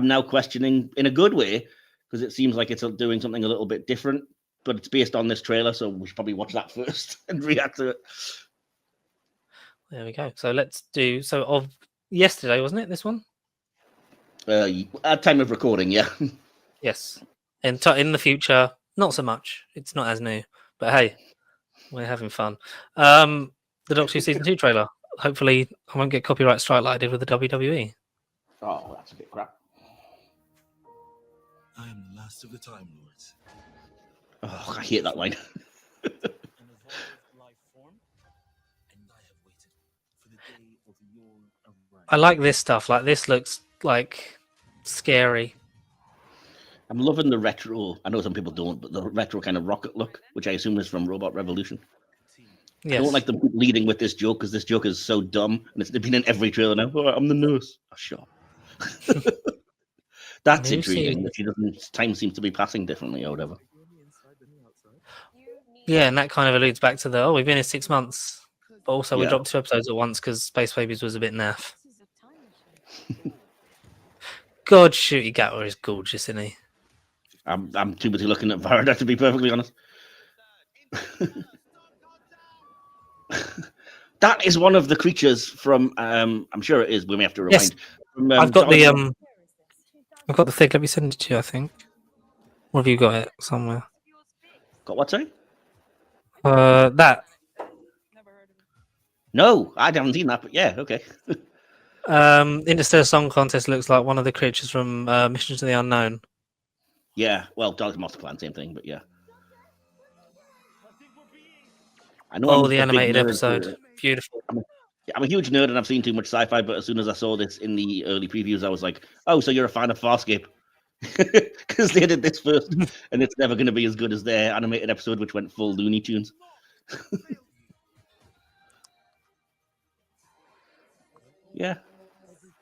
now questioning in a good way, because it seems like it's doing something a little bit different, but it's based on this trailer, so we should probably watch that first and react to it. There we go. So let's do, of yesterday, wasn't it, this one? At time of recording, yeah. Yes. In the future, not so much. It's not as new, but hey, we're having fun. The Doctor Who Season 2 trailer. Hopefully, I won't get copyright strike like I did with the WWE. Oh, that's a bit crap. I am the last of the Time Lords. Oh, I hate that line. I like this stuff. Like, this looks like scary. I'm loving the retro. I know some people don't, but the retro kind of rocket look, which I assume is from Robot Revolution. Yes. I don't like them leading with this joke, because this joke is so dumb, and it's been in every trailer now. Oh, I'm the nurse. Oh, sure. That's intriguing. That she doesn't. Time seems to be passing differently or whatever. Yeah, and that kind of alludes back to we've been here 6 months, but also we dropped 2 episodes at once because Space Babies was a bit naff. God, Shooty Gatwa is gorgeous, isn't he? I'm too busy looking at Varda, to be perfectly honest. That is one of the creatures from. I'm sure it is. We may have to rewind. Yes. From, I've got the thing. Let me send it to you. I think. Or have you got it somewhere? Got what? Sorry. That. No, I haven't seen that. But yeah, okay. Interstellar Song Contest looks like one of the creatures from Mission to the Unknown. Yeah, well, Dalek Master Plan, same thing, but yeah. I know. The animated episode, beautiful. I'm a huge nerd, and I've seen too much sci-fi. But as soon as I saw this in the early previews, I was like, "Oh, so you're a fan of Farscape?" Because they did this first, and it's never going to be as good as their animated episode, which went full Looney Tunes. Yeah,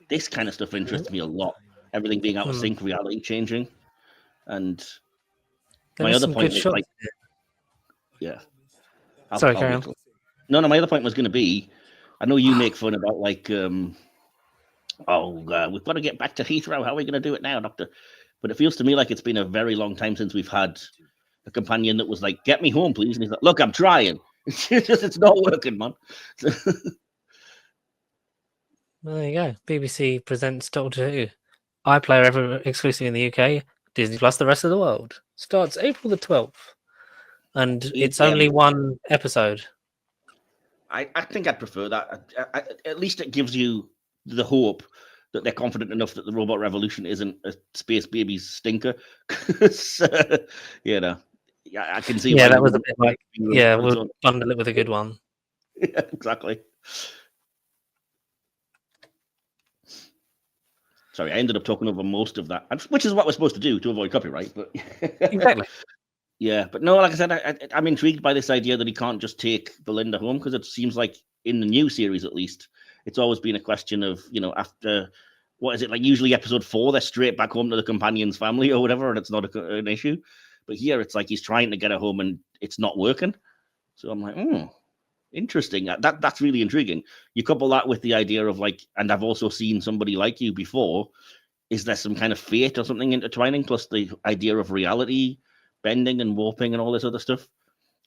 this kind of stuff interests me a lot. Everything being out of sync, reality changing, and my other point is like, yeah. Sorry, carry on. No, my other point was going to be, I know you make fun about like, we've got to get back to Heathrow. How are we going to do it now, Doctor? But it feels to me like it's been a very long time since we've had a companion that was like, "Get me home, please." And he's like, "Look, I'm trying. It's not working, man." There you go. BBC presents Doctor Who. iPlayer ever exclusive in the UK. Disney Plus the rest of the world. Starts April the 12th. And it's only 1 episode. I think I'd prefer that. At least it gives you the hope that they're confident enough that the Robot Revolution isn't a Space Babies stinker. Because, I can see. Yeah, that was a bit like, we'll bundle it with a good one. Yeah, exactly. Sorry, I ended up talking over most of that, which is what we're supposed to do to avoid copyright. But exactly. Yeah, but no, like I said, I'm intrigued by this idea that he can't just take Belinda home, because it seems like in the new series, at least, it's always been a question of, after, what is it, like usually episode 4, they're straight back home to the companion's family or whatever, and it's not an issue. But here it's like he's trying to get her home and it's not working. So I'm like, interesting. That's really intriguing. You couple that with the idea of like, and I've also seen somebody like you before. Is there some kind of fate or something intertwining, plus the idea of reality bending and warping and all this other stuff?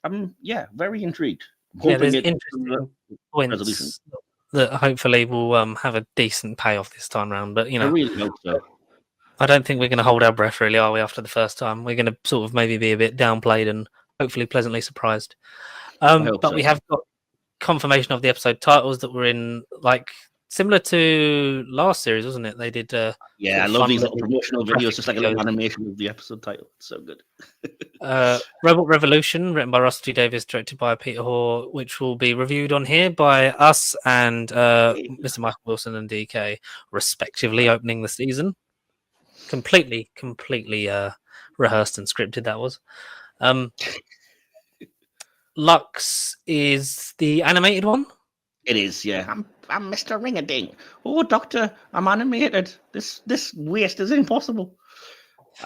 I'm very intrigued. There's interesting points that hopefully will have a decent payoff this time round. But I really hope so. I don't think we're going to hold our breath, really, are we? After the first time, we're going to sort of maybe be a bit downplayed and hopefully pleasantly surprised. But we have got confirmation of the episode titles that were in like similar to last series, wasn't it? They did. Yeah, I sort of love fun these little little promotional graphic videos, just like a little videos. animation of the episode title. It's so good. Rebel Revolution, written by Russell T Davies, directed by Peter Hoare, which will be reviewed on here by us and Mr. Michael Wilson and DK, respectively, opening the season. Completely rehearsed and scripted that was. Lux is the animated one. It is, yeah. I'm Mr. Ring-a-Ding. Oh, Doctor, I'm animated. This waste is impossible.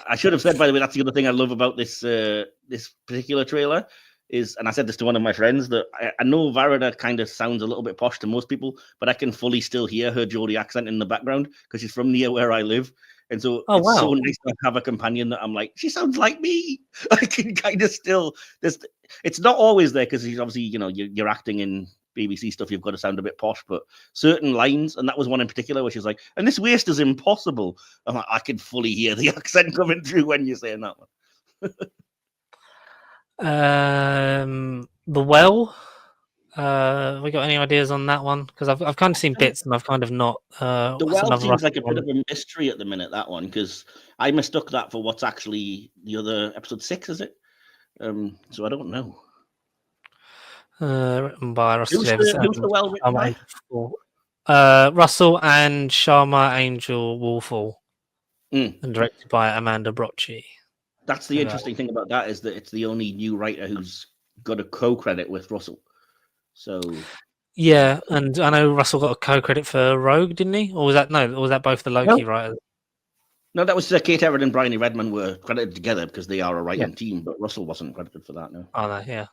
I should have said, by the way, that's the other thing I love about this this particular trailer is, and I said this to one of my friends, that I know Varada kind of sounds a little bit posh to most people, but I can fully still hear her Geordie accent in the background because she's from near where I live. And so Oh, it's so wow. nice to have a companion that I'm like, she sounds like me. I can kind of still, it's not always there because obviously, you know, you're acting in BBC stuff, you've got to sound a bit posh, but certain lines, and that was one in particular where she's like, and this waste is impossible. I'm like, I can fully hear the accent coming through when you're saying that one. The Well. We got any ideas on that one? Because I've kind of seen bits and I've kind of not. The What's Well another seems rough like a bit one? of a mystery at the minute, that one, because I mistook that for what's actually the other episode 6, is it? So I don't know. Written by Russell Who's Davis. who's the Well written by? Russell and Sharma Angel Wolfall, Mm. and directed by Amanda Brocci. That's the interesting thing about that, is that it's the only new writer who's got a co-credit with Russell. So Yeah, and I know Russell got a co-credit for Rogue, didn't he? Or was that Or was that both the Loki writers? no, that was Kate Everett and Bryony Redman were credited together because they are a writing team, but Russell wasn't credited for that. No. Oh no, yeah.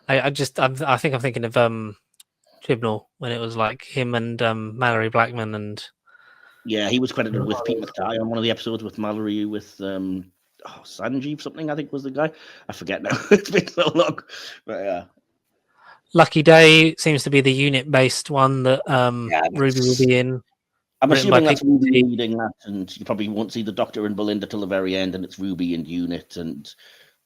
I think I'm thinking of Chibnall when it was like him and Mallory Blackman and Yeah, he was credited with Pete McTighe on one of the episodes with Mallory with Sanjeev something, I think was the guy. I forget now. It's been so long. But yeah. Lucky Day seems to be the unit-based one that Ruby will be in. I'm written by assuming that's Peter Ruby T. reading that, and you probably won't see the Doctor and Belinda till the very end, and it's Ruby and Unit, and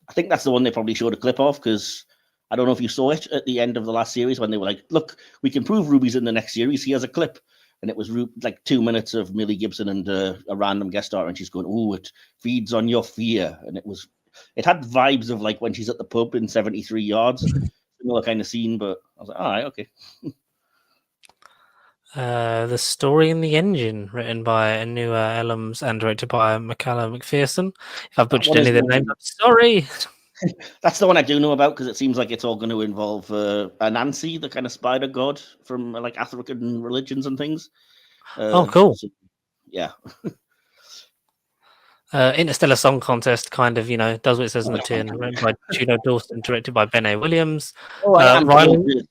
I think that's the one they probably showed a clip of, because I don't know if you saw it at the end of the last series when they were like, look, we can prove Ruby's in the next series, here's a clip. And it was like 2 minutes of Millie Gibson and a random guest star, and she's going, oh, it feeds on your fear. And it had vibes of like when she's at the pub in 73 Yards, similar kind of scene, but I was like, all right, okay. The Story in the Engine, written by Anua Ellams and directed by Michaela McPherson. If I've butchered any of their names, I'm sorry. That's the one I do know about, because it seems like it's all going to involve Anansi, the kind of spider god from like African religions and things. Oh, cool. So, yeah. Interstellar Song Contest kind of, does what it says on the tin. Written by Juno Dawson, directed by Ben A. Williams. Oh, I am Riley.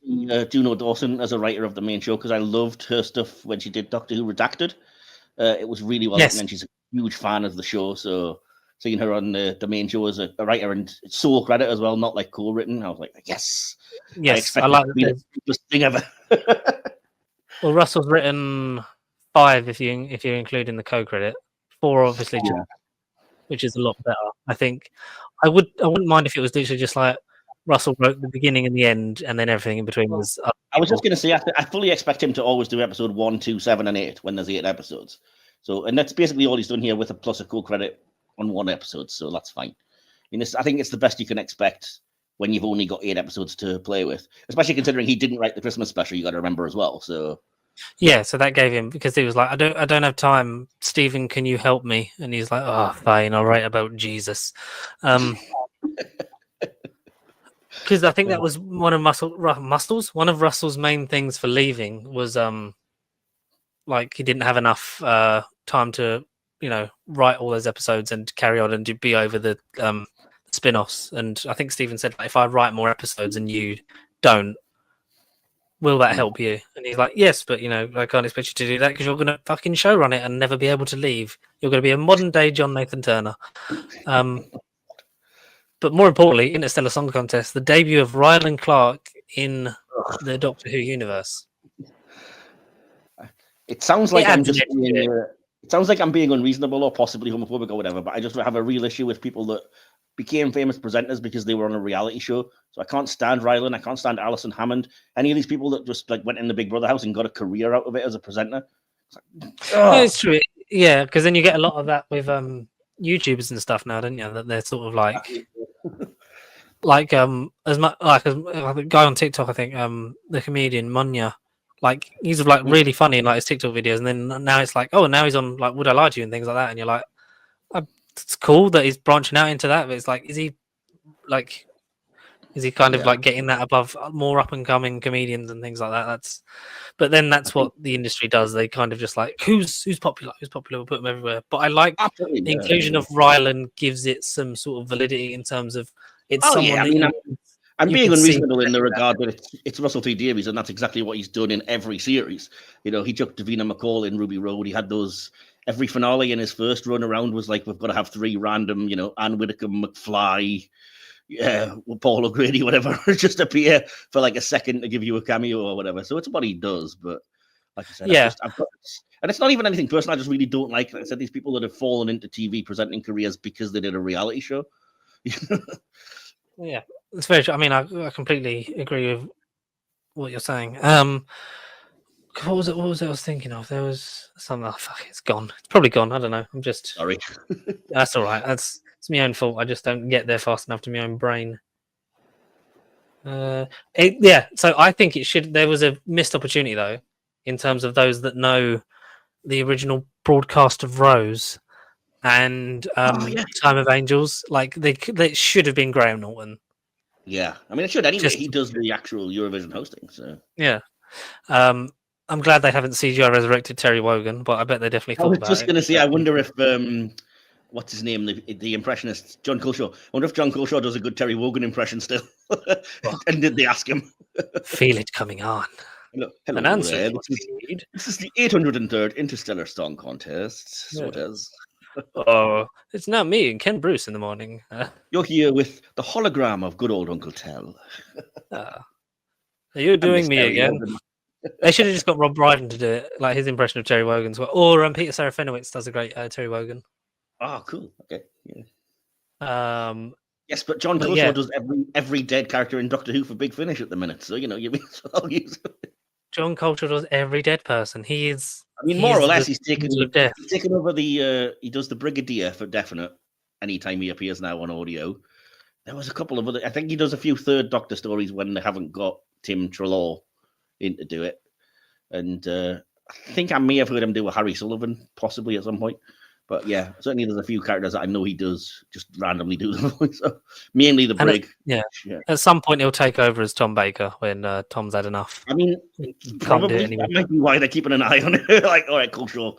Juno Dawson as a writer of the main show, because I loved her stuff when she did Doctor Who Redacted. It was really well written, and she's a huge fan of the show. So seeing her on the main show as a writer and sole credit as well, not like co-written, I was like, yes, I like it to be the best thing ever. Well, Russell's written 5 if you're including the co-credit. 4 obviously, which is a lot better. I think I wouldn't mind if it was literally just like Russell wrote the beginning and the end, and then everything in between was. I was just going to say, I fully expect him to always do episode 1, 2, 7, and 8 when there's 8 episodes. So, and that's basically all he's done here, with a plus a co-credit on 1 episode. So that's fine. I think it's the best you can expect when you've only got 8 episodes to play with, especially considering he didn't write the Christmas special. You got to remember as well. So. Yeah, so that gave him, because he was like, I don't have time. Stephen, can you help me? And he's like, oh, fine, I'll write about Jesus. Because I think that was one of Russell's main things for leaving was like he didn't have enough time to write all those episodes and carry on and be over the spin-offs. And I think Stephen said, if I write more episodes and you don't, will that help you? And he's like, yes, but I can't expect you to do that because you're going to fucking showrun it and never be able to leave. You're going to be a modern day John Nathan Turner. But more importantly, Interstellar Song Contest, the debut of Rylan Clark in the Doctor Who universe. It sounds like it sounds like I'm being unreasonable or possibly homophobic or whatever, but I just have a real issue with people that became famous presenters because they were on a reality show. So I can't stand Rylan. I can't stand Alison Hammond. Any of these people that just like went in the Big Brother house and got a career out of it as a presenter. No, it's true. Yeah, because then you get a lot of that with YouTubers and stuff now, don't you? That they're sort of like as much like as the guy on TikTok, I think the comedian Munya, like he's like really funny in like his TikTok videos, and then now it's like, oh, now he's on like Would I Lie to You and things like that, and you're like, it's cool that he's branching out into that, but it's like, is he kind of like getting that above more up and coming comedians and things like that? But then that's what the industry does. They kind of just like, who's popular, we'll put them everywhere. But I like the inclusion of Rylan gives it some sort of validity in terms of it's someone. I'm being unreasonable in the regard that it's Russell T Davies, and that's exactly what he's done in every series. You know, he took Davina McCall in Ruby Road. He had those. Every finale in his first run around was like, we've got to have 3 random, Anne Whitaker, McFly, Paul O'Grady, whatever, just appear for like a second to give you a cameo or whatever. So it's what he does. But like I said, and it's not even anything personal. I just really don't like I said, these people that have fallen into TV presenting careers because they did a reality show. Yeah, it's very true. I mean, I completely agree with what you're saying. What was it I was thinking of? There was something. Oh, fuck, it's gone. It's probably gone. I don't know. I'm just sorry. That's all right. It's my own fault. I just don't get there fast enough to my own brain. So I think it should. There was a missed opportunity though, in terms of those that know the original broadcast of Rose and Time of Angels. Like they should have been Graham Norton. Yeah, I mean it should anyway. He does the actual Eurovision hosting. So yeah. I'm glad they haven't CGI resurrected Terry Wogan, but I bet they definitely thought about it. I was just going to say, I wonder if, what's his name, the impressionist, John Culshaw. I wonder if John Culshaw does a good Terry Wogan impression still. And did they ask him? Feel it coming on. Hello An answer. This is the 803rd Interstellar Song Contest. So it is. Oh, it's now me and Ken Bruce in the morning. You're here with the hologram of good old Uncle Tell. Are you doing me again? They should have just got Rob Brydon to do it, like his impression of Terry Wogan's. Or Peter Serafinowicz does a great Terry Wogan. Oh, cool. Okay. Yeah. Yes, but John Culshaw does every dead character in Doctor Who for Big Finish at the minute. So you may as well use it. John Culshaw does every dead person. He is. I mean, more or less, he's taken over the. He does the Brigadier for definite. Anytime he appears now on audio, there was a couple of other. I think he does a few Third Doctor stories when they haven't got Tim Treloar in to do it, and I think I may have heard him do a Harry Sullivan possibly at some point. But yeah, certainly there's a few characters that I know he does just randomly do the voice. So mainly the Brig. At some point he'll take over as Tom Baker when Tom's had enough. I mean, probably that might be why they're keeping an eye on it. Like, all right, cool, sure.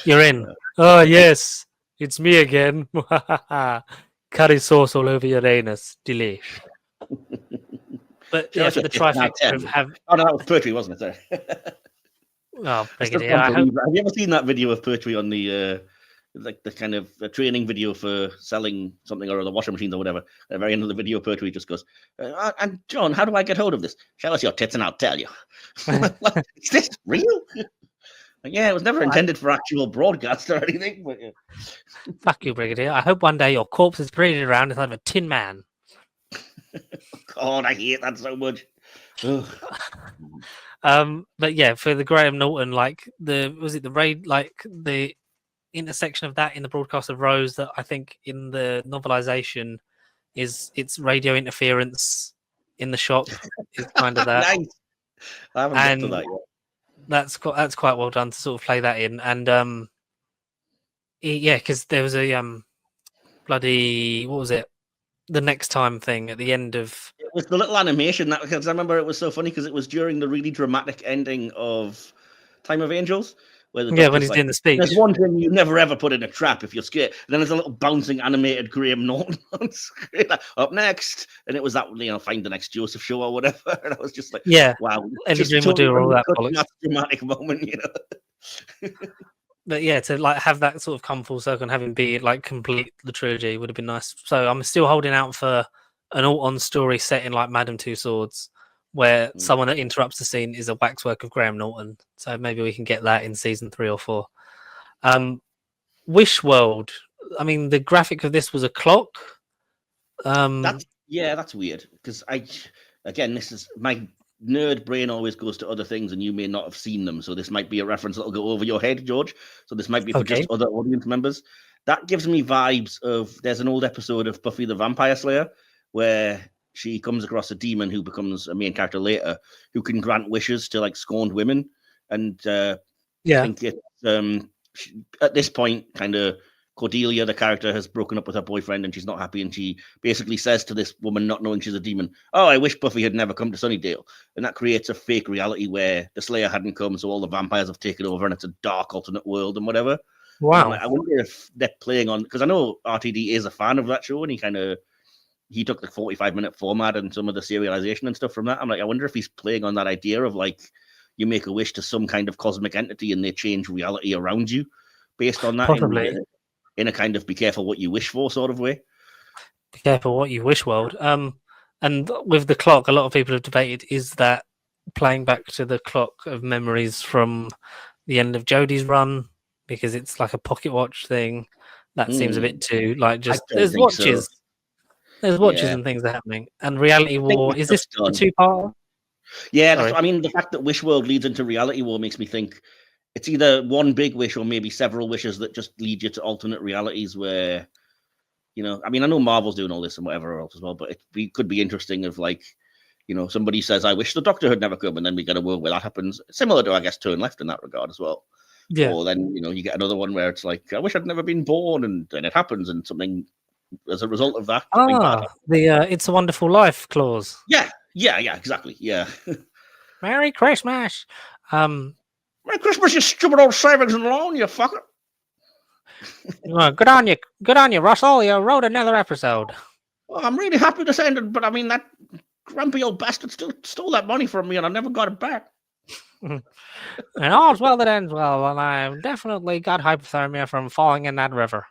You're in. Oh yes, it's me again. Curry sauce all over your anus. Delish. But yeah, for the trifecta of have. Oh no, that was Pertwee, wasn't it? Sorry. Oh, have you ever seen that video of Pertwee on the like the kind of training video for selling something or other, washing machines or whatever? At the very end of the video, Pertwee just goes, "And John, how do I get hold of this? Show us your tits and I'll tell you." Is this real? Yeah, it was never intended for actual broadcast or anything. But fuck you, Brigadier. I hope one day your corpse is paraded around inside of a Tin Man. God, I hate that so much. But yeah, for the Graham Norton, like the intersection of that in the broadcast of Rose that I think in the novelization it's radio interference in the shot is kind of that. Nice. I haven't got to that yet. That's quite well done to sort of play that in, and because there was a bloody what was it? The next time thing at the end of it was the little animation that because I remember it was so funny because it was during the really dramatic ending of Time of Angels where when he's doing the speech. There's one thing you never ever put in a trap if you're scared. And then there's a little bouncing animated Graham Norton on screen. Like, up next, and it was that find the next Joseph show or whatever. And I was just like, wow, Ellie Dream will do all that dramatic moment, But yeah, to like have that sort of come full circle and having be like complete the trilogy would have been nice. So I'm still holding out for an all-on story set in like Madame Two Swords, where someone that interrupts the scene is a waxwork of Graham Norton. So maybe we can get that in season 3 or 4. Wish World, I mean, the graphic of this was a clock. That's weird because again, this is my nerd brain always goes to other things, and you may not have seen them. So this might be a reference that'll go over your head, George. So this might be for just other audience members. That gives me vibes of there's an old episode of Buffy the Vampire Slayer where she comes across a demon who becomes a main character later, who can grant wishes to like scorned women, and I think it's at this point, kind of Cordelia, the character, has broken up with her boyfriend and she's not happy, and she basically says to this woman, not knowing she's a demon, "Oh, I wish Buffy had never come to Sunnydale." And that creates a fake reality where the Slayer hadn't come, so all the vampires have taken over and it's a dark alternate world and whatever. Wow. I wonder if they're playing on, because I know RTD is a fan of that show, and he took the 45-minute format and some of the serialization and stuff from that. I'm like, I wonder if he's playing on that idea of like, you make a wish to some kind of cosmic entity and they change reality around you based on that. Possibly. In a kind of be careful what you wish for sort of way. Be careful what you wish world. And with the clock, a lot of people have debated, is that playing back to the clock of memories from the end of Jodie's run, because it's like a pocket watch thing. That seems a bit too like just there's watches. So. There's watches and things are happening. And Reality War, is this a two-part? Yeah, I mean, the fact that Wish World leads into Reality War makes me think it's either one big wish or maybe several wishes that just lead you to alternate realities where, I mean, I know Marvel's doing all this and whatever else as well, but it could be interesting if, like, somebody says, "I wish the Doctor had never come," and then we get a world where that happens. Similar to, I guess, Turn Left in that regard as well. Yeah. Or then, you get another one where it's like, "I wish I'd never been born," and then it happens and something as a result of that. The It's a Wonderful Life clause. Yeah, exactly. Yeah. Merry Christmas. Merry Christmas, you stupid old savings and loan, you fucker. Good on you, Russell. You wrote another episode. Well, I'm really happy to send it, but I mean, that grumpy old bastard still stole that money from me and I never got it back. And all's well that ends well, and I definitely got hypothermia from falling in that river.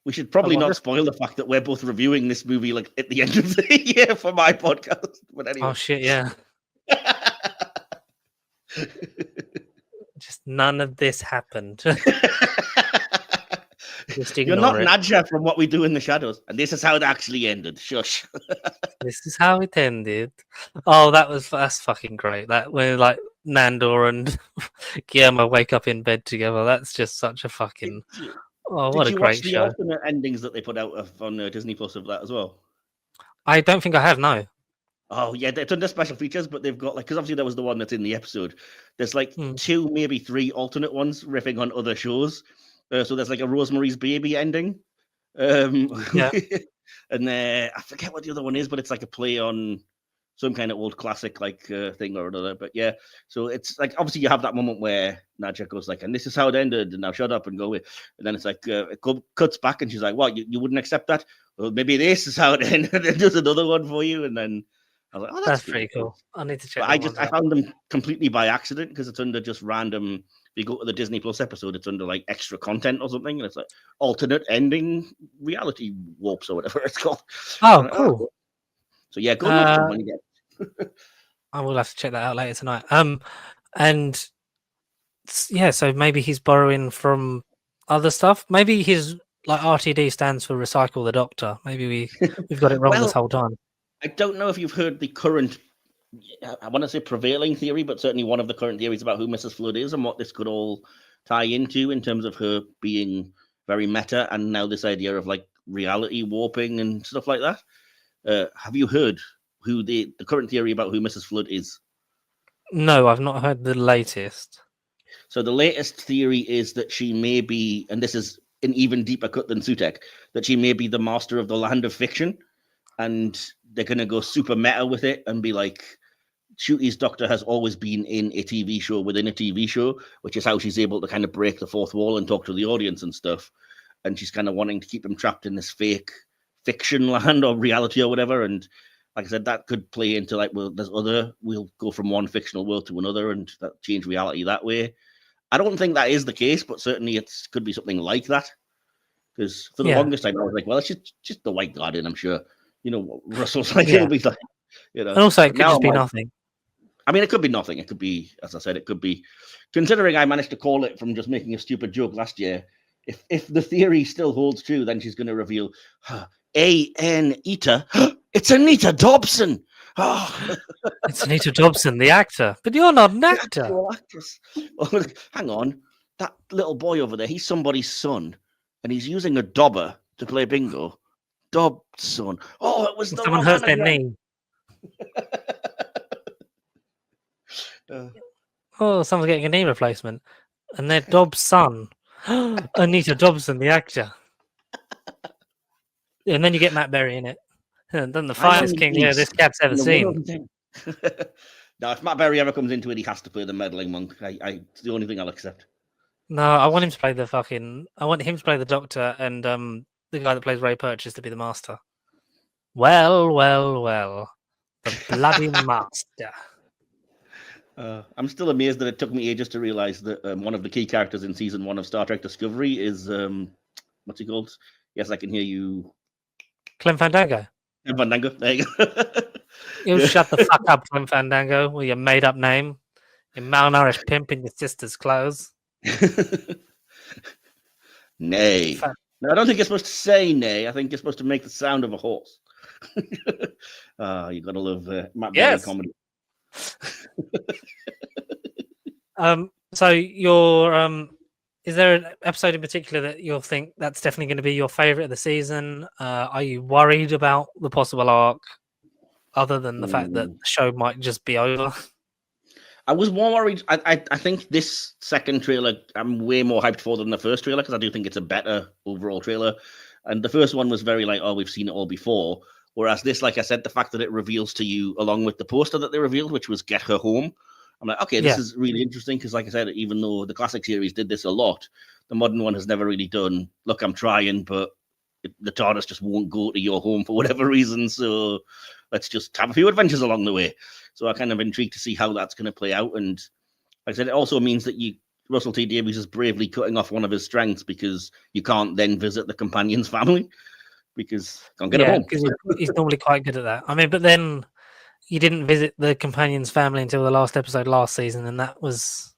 We should probably not spoil the fact that we're both reviewing this movie like at the end of the year for my podcast. But anyway. Oh shit, yeah. Just none of this happened. Just ignore You're not it. Nadja from What We Do in the Shadows, and this is how it actually ended. Shush. This is how it ended. Oh, that's fucking great. That when like Nandor and Guillermo wake up in bed together. That's just such a fucking. Oh, what a great show! Did you watch the alternate endings that they put out on Disney Plus of that as well? I don't think I have. No. Oh yeah, they've done the special features, but they've got because obviously that was the one that's in the episode. There's like 2, maybe 3 alternate ones riffing on other shows. So there's like a Rosemary's Baby ending. Yeah. And I forget what the other one is, but it's like a play on some kind of old classic like thing or another. But yeah, so it's like obviously you have that moment where Nadja goes like, "And this is how it ended," and now shut up and go away. And then it's like it cuts back, and she's like, "What? You wouldn't accept that? Well, maybe this is how it ended." And then there's another one for you, and then I was like, "Oh, that's pretty cool. I need to check." I found them completely by accident because it's under just random. If you go to the Disney Plus episode, it's under like extra content or something, and it's like alternate ending reality warps or whatever it's called. Oh, cool. So yeah, go look them when you get. I will have to check that out later tonight. And yeah, so maybe he's borrowing from other stuff. Maybe his like RTD stands for Recycle the Doctor. Maybe we've got it wrong this whole time. I don't know if you've heard the current, I want to say prevailing theory, but certainly one of the current theories about who Mrs. Flood is and what this could all tie into in terms of her being very meta and now this idea of like reality warping and stuff like that. Have you heard who the current theory about who Mrs. Flood is? No, I've not heard the latest. So the latest theory is that she may be, and this is an even deeper cut than Sutek, that she may be the master of the land of fiction. And they're going to go super meta with it and be like, Ncuti's Doctor has always been in a TV show within a TV show, which is how she's able to kind of break the fourth wall and talk to the audience and stuff. And she's kind of wanting to keep them trapped in this fake fiction land or reality or whatever. And like I said, that could play into like, well, we'll go from one fictional world to another and that change reality that way. I don't think that is the case, but certainly it could be something like that. Because for the longest time, I was like, well, it's just the White Guardian, I'm sure. Russell's like, it'll be like, And also, it could just be nothing. I mean, it could be nothing. It could be, as I said, it could be, considering I managed to call it from just making a stupid joke last year, if the theory still holds true, then she's going to reveal Anita. It's Anita Dobson. Oh, It's Anita Dobson, the actor. But you're not an actor. actual actress. Oh, hang on, that little boy over there, he's somebody's son, and he's using a dobber to play bingo. Dobson. Oh, it was the Someone wrong hurts one their again. knee. Uh, Oh, someone's getting a knee replacement. And they're Dobbs' son. Anita Dobson, the actor. And then you get Matt Berry in it. And then the finest King Lear this cat's ever seen. Now, if Matt Berry ever comes into it, he has to play the meddling monk. It's the only thing I'll accept. No, I want him to play the fucking. I want him to play the Doctor, and the guy that plays Ray Purchase to be the Master. Well, well, well, the bloody Master. I'm still amazed that it took me ages to realize that one of the key characters in season 1 of Star Trek Discovery is what's he called? Yes, I can hear you. Clem Fandango. Fandango. There you go. You shut the fuck up, Clem Fandango, with your made-up name, you malnourished pimp in your sister's clothes. Nay. Fa- No, I don't think you're supposed to say nay. I think you're supposed to make the sound of a horse. You gotta love Matt Berry Yes. comedy. So your is there an episode in particular that you'll think that's definitely going to be your favorite of the season? Are you worried about the possible arc, other than the fact that the show might just be over? I was more worried. I think this second trailer I'm way more hyped for than the first trailer, because I do think it's a better overall trailer. And the first one was very like, oh, we've seen it all before. Whereas this, like I said, the fact that it reveals to you, along with the poster that they revealed, which was Get Her Home, I'm like, okay, this is really interesting, because like I said, even though the classic series did this a lot, the modern one has never really done, look, I'm trying, but the TARDIS just won't go to your home for whatever reason, so let's just have a few adventures along the way. So I'm kind of intrigued to see how that's going to play out. And like I said, it also means that Russell T Davies is bravely cutting off one of his strengths, because you can't then visit the companion's family, because can't get home. Because he's normally quite good at that. I mean, but then you didn't visit the companion's family until the last episode last season, and that was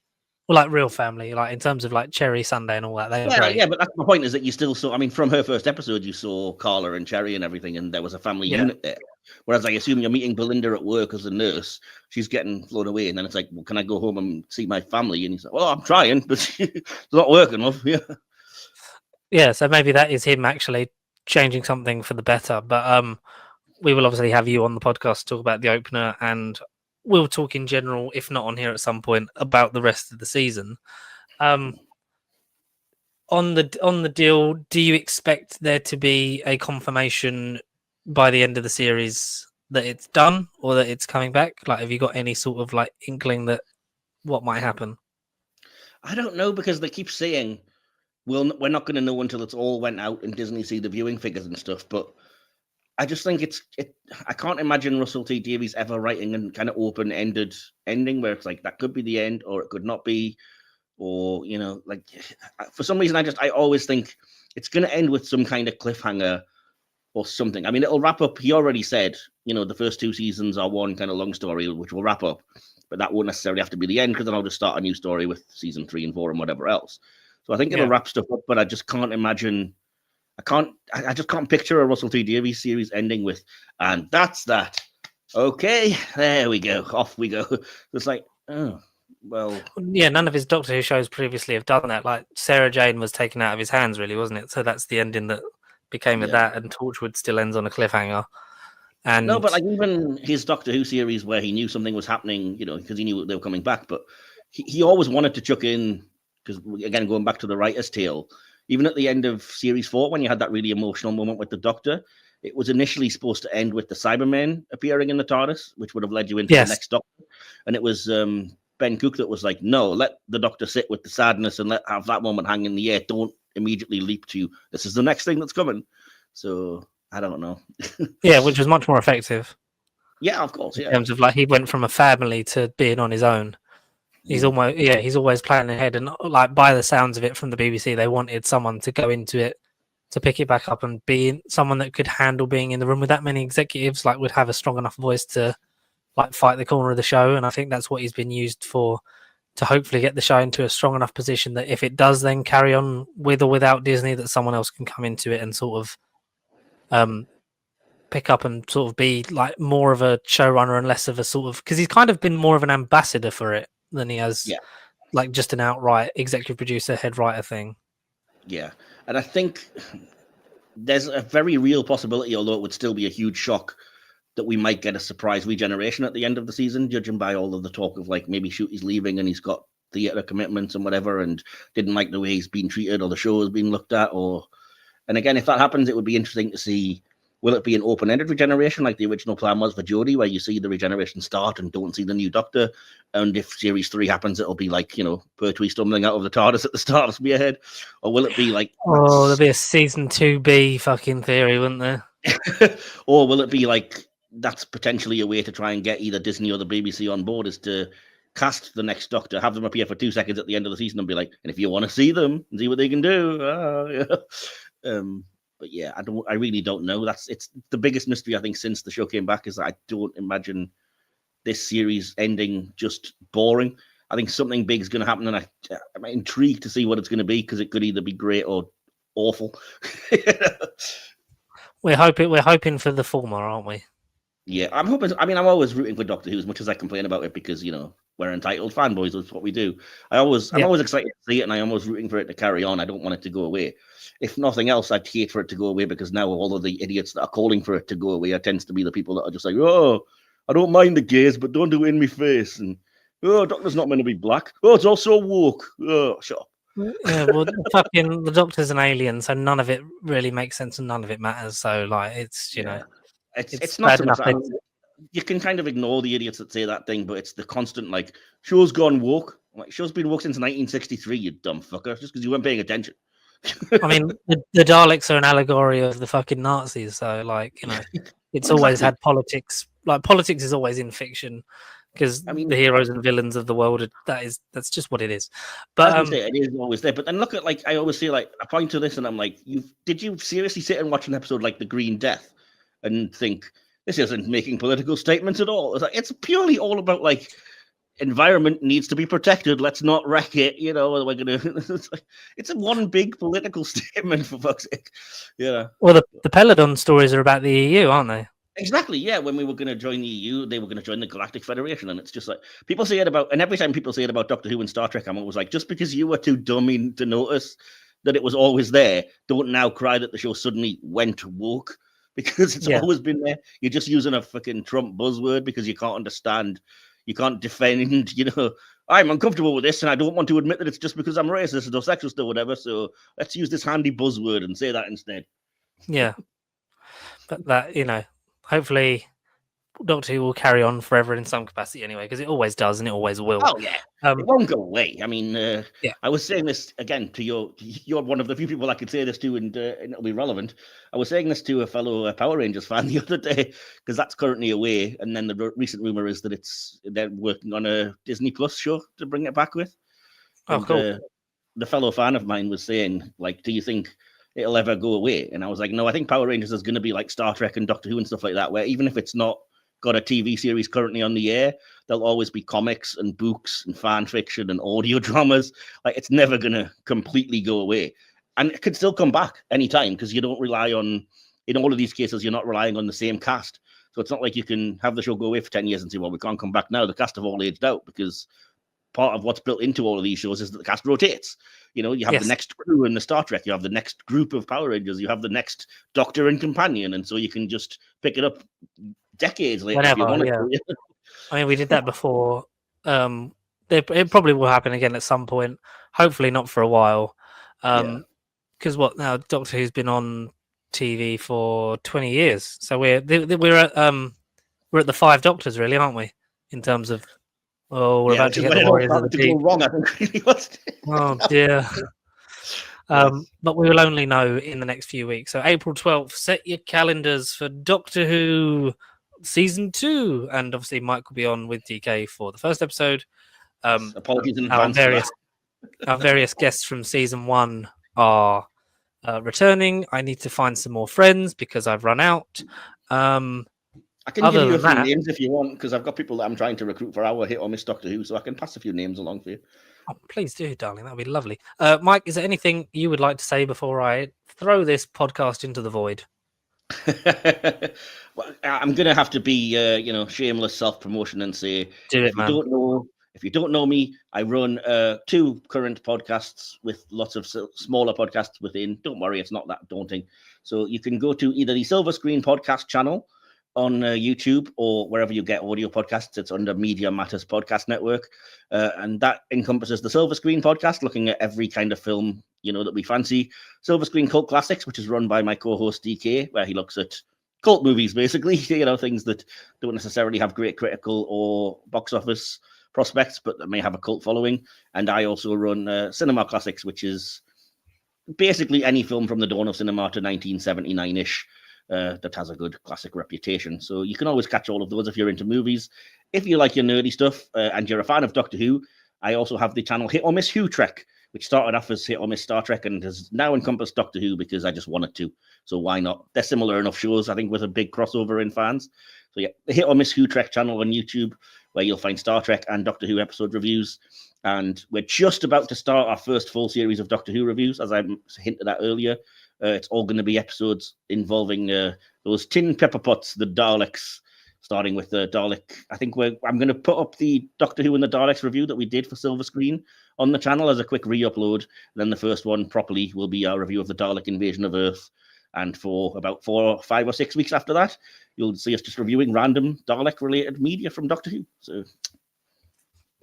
like real family, like in terms of like Cherry, Sunday, and all that. They were great. Yeah, but that's my point, is that you still saw. I mean, from her first episode, you saw Carla and Cherry and everything, and there was a family unit there. Whereas I assume you're meeting Belinda at work as a nurse, she's getting flown away, and then it's like, well, can I go home and see my family? And he's like, well, I'm trying, but it's not working, love. Yeah, so maybe that is him actually changing something for the better. But we will obviously have you on the podcast to talk about the opener, and we'll talk in general, if not on here at some point, about the rest of the season. On the deal, do you expect there to be a confirmation by the end of the series that it's done, or that it's coming back? Like, have you got any sort of like inkling that what might happen? I don't know, because they keep saying we're not going to know until it's all went out and Disney see the viewing figures and stuff. But I just think I can't imagine Russell T Davies ever writing a kind of open-ended ending where it's like that could be the end, or it could not be, or like for some reason I always think it's going to end with some kind of cliffhanger or something. I mean, it'll wrap up. He already said, the first 2 seasons are one kind of long story, which will wrap up, but that won't necessarily have to be the end, because then I'll just start a new story with season 3 and 4 and whatever else. So I think it'll wrap stuff up, but I just can't imagine. I just can't picture a Russell T Davies series ending with, and that's that. Okay, there we go. Off we go. It's like, oh, well. Yeah, none of his Doctor Who shows previously have done that. Like Sarah Jane was taken out of his hands, really, wasn't it? So that's the ending that became of that, and Torchwood still ends on a cliffhanger. And no, but like even his Doctor Who series where he knew something was happening, because he knew they were coming back, but he always wanted to chuck in, because again, going back to the writer's tale, even at the end of series 4, when you had that really emotional moment with the Doctor, it was initially supposed to end with the Cybermen appearing in the TARDIS, which would have led you into the next Doctor. And it was Ben Cook that was like, no, let the Doctor sit with the sadness and have that moment hang in the air. Don't immediately leap to, this is the next thing that's coming. So I don't know. Yeah, which was much more effective. Yeah, of course. Yeah. In terms of like, he went from a family to being on his own. He's always planning ahead, and like by the sounds of it from the BBC, they wanted someone to go into it to pick it back up and be someone that could handle being in the room with that many executives, like would have a strong enough voice to like fight the corner of the show. And I think that's what he's been used for to hopefully get the show into a strong enough position that if it does then carry on with or without Disney, that someone else can come into it and sort of pick up and sort of be like more of a showrunner and less of a sort of, because he's kind of been more of an ambassador for it than he has Yeah. like just an outright executive producer, head writer thing. Yeah, and I think there's a very real possibility, although it would still be a huge shock, that we might get a surprise regeneration at the end of the season, judging by all of the talk of like maybe Shooty's leaving and he's got theatre commitments and whatever, and didn't like the way he's been treated or the show has been looked at. And again, if that happens, it would be interesting to see, will it be an open-ended regeneration like the original plan was for Jodie, where you see the regeneration start and don't see the new Doctor? And if Series 3 happens, it'll be like, Pertwee stumbling out of the TARDIS at the start of Spearhead? Or will it be like... Oh, there'll be a season 2B fucking theory, wouldn't there? Or will it be like, that's potentially a way to try and get either Disney or the BBC on board, is to cast the next Doctor, have them appear for 2 seconds at the end of the season and be like, and if you want to see them and see what they can do... But yeah, I really don't know. It's the biggest mystery, I think, since the show came back, is that I don't imagine this series ending just boring. I think something big is going to happen, and I'm intrigued to see what it's going to be, because it could either be great or awful. We're hoping for the former, aren't we? Yeah, I'm hoping. I mean, I'm always rooting for Doctor Who, as much as I complain about it, because we're entitled fanboys. That's what we do. I'm always excited to see it, and I'm always rooting for it to carry on. I don't want it to go away. If nothing else, I'd hate for it to go away, because now all of the idiots that are calling for it to go away tends to be the people that are just like, oh, I don't mind the gays, but don't do it in my face. And, oh, Doctor's not meant to be black. Oh, it's also woke. Oh, shut up. Yeah, well, the Doctor's an alien, so none of it really makes sense and none of it matters. So, like, it's, it's not so much that, you can kind of ignore the idiots that say that thing, but it's the constant, like, show's gone woke. Like, show's been woke since 1963, you dumb fucker, just because you weren't paying attention. I mean, the Daleks are an allegory of the fucking Nazis, so like, it's always had politics. Like, politics is always in fiction, because the heroes and villains of the world that's just what it is. But it is always there. But then look at, like, I always say, like, I point to this and I'm like, did you seriously sit and watch an episode like The Green Death and think this isn't making political statements at all? It's like, it's purely all about, like, environment needs to be protected. Let's not wreck it. We're gonna. It's a one big political statement, for fuck's sake. Yeah. Well, the Peladon stories are about the EU, aren't they? Exactly. Yeah. When we were going to join the EU, they were going to join the Galactic Federation, and it's just like people say it about. And every time people say it about Doctor Who and Star Trek, I'm always like, just because you were too dummy to notice that it was always there, don't now cry that the show suddenly went woke, because it's always been there. You're just using a fucking Trump buzzword because you can't understand. You can't defend, I'm uncomfortable with this and I don't want to admit that it's just because I'm racist or sexist or whatever. So let's use this handy buzzword and say that instead. Yeah. But that, hopefully Doctor Who will carry on forever in some capacity anyway, because it always does and it always will. Oh, yeah. It won't go away. I mean, I was saying this again to you're one of the few people I could say this to, and it'll be relevant. I was saying this to a fellow Power Rangers fan the other day, because that's currently away. And then the recent rumor is that they're working on a Disney Plus show to bring it back with. Oh, cool. The fellow fan of mine was saying, like, do you think it'll ever go away? And I was like, no, I think Power Rangers is going to be like Star Trek and Doctor Who and stuff like that, where even if it's not got a TV series currently on the air, there'll always be comics and books and fan fiction and audio dramas. Like, it's never going to completely go away. And it could still come back anytime, because you don't rely on, in all of these cases, you're not relying on the same cast. So it's not like you can have the show go away for 10 years and say, well, we can't come back now. The cast have all aged out, because part of what's built into all of these shows is that the cast rotates. You have the next crew in the Star Trek, you have the next group of Power Rangers, you have the next Doctor and companion, and so you can just pick it up decades later. Whenever, I mean, we did that before. It probably will happen again at some point. Hopefully not for a while. Because now Doctor Who's been on TV for 20 years, so we're at the 5 Doctors, really, aren't we? In terms of we're about to get the Warriors of the Deep. Wrong, I think, really was. Oh dear. But we will only know in the next few weeks. So April 12th, set your calendars for Doctor Who Season 2. And obviously Mike will be on with DK for the first episode. Apologies in advance. Our various guests from Season 1 are returning. I need to find some more friends because I've run out. I I can Other give you a than few that- names if you want, because I've got people that I'm trying to recruit for our Hit or Miss Doctor Who, so I can pass a few names along for you. Oh, please do, darling. That would be lovely. Mike, is there anything you would like to say before I throw this podcast into the void? Well, I'm gonna have to be, shameless self-promotion and say, Do it, if you man. don't know me, I run 2 current podcasts with lots of smaller podcasts within. Don't worry, it's not that daunting. So you can go to either the Silver Screen Podcast channel on YouTube or wherever you get audio podcasts. It's under Media Matters Podcast Network, and that encompasses the Silver Screen Podcast, looking at every kind of film that we fancy. Silver Screen Cult Classics, which is run by my co-host DK, where he looks at cult movies, basically, things that don't necessarily have great critical or box office prospects, but that may have a cult following. And I also run Cinema Classics, which is basically any film from the dawn of cinema to 1979-ish that has a good classic reputation. So you can always catch all of those if you're into movies. If you like your nerdy stuff and you're a fan of Doctor Who, I also have the channel Hit or Miss Who Trek, which started off as Hit or Miss Star Trek and has now encompassed Doctor Who because I just wanted to. So why not? They're similar enough shows, I think, with a big crossover in fans. So yeah, the Hit or Miss Who Trek channel on YouTube, where you'll find Star Trek and Doctor Who episode reviews. And we're just about to start our first full series of Doctor Who reviews, as I hinted at earlier. It's all going to be episodes involving those tin pepper pots, the Daleks, starting with the Dalek. I think I'm going to put up the Doctor Who and the Daleks review that we did for Silver Screen on the channel as a quick re-upload. Then the first one properly will be our review of the Dalek invasion of Earth. And for about 4, 5 or 6 weeks after that, you'll see us just reviewing random Dalek-related media from Doctor Who. So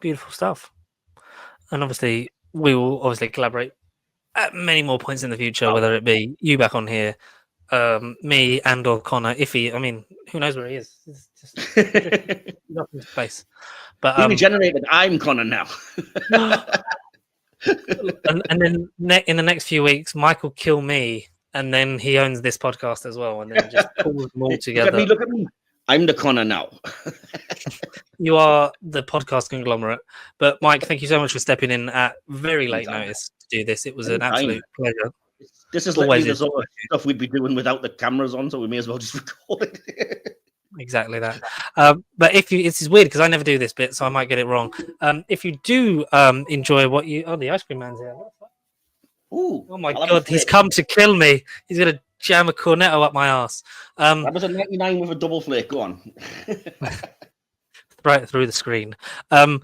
Beautiful stuff. And obviously, we will collaborate at many more points in the future, whether it be you back on here, me and or Connor. Who knows where he is? It's just up into space. But we regenerated. I'm Connor now. and then in the next few weeks, Mike will kill me, and then he owns this podcast as well, and then just pull them all together. Look at me. I'm the Connor now. You are the podcast conglomerate. But Mike, thank you so much for stepping in at very late notice to do this. It was an absolute pleasure. This is literally the sort of stuff we'd be doing without the cameras on, so we may as well just record it. Exactly that. But it's weird because I never do this bit, so I might get it wrong. If you do enjoy the ice cream man's here. Ooh, oh my God, he's come to kill me. He's going to jam a cornetto up my ass. That was a 99 with a double flake. Go on. Right through the screen. Don't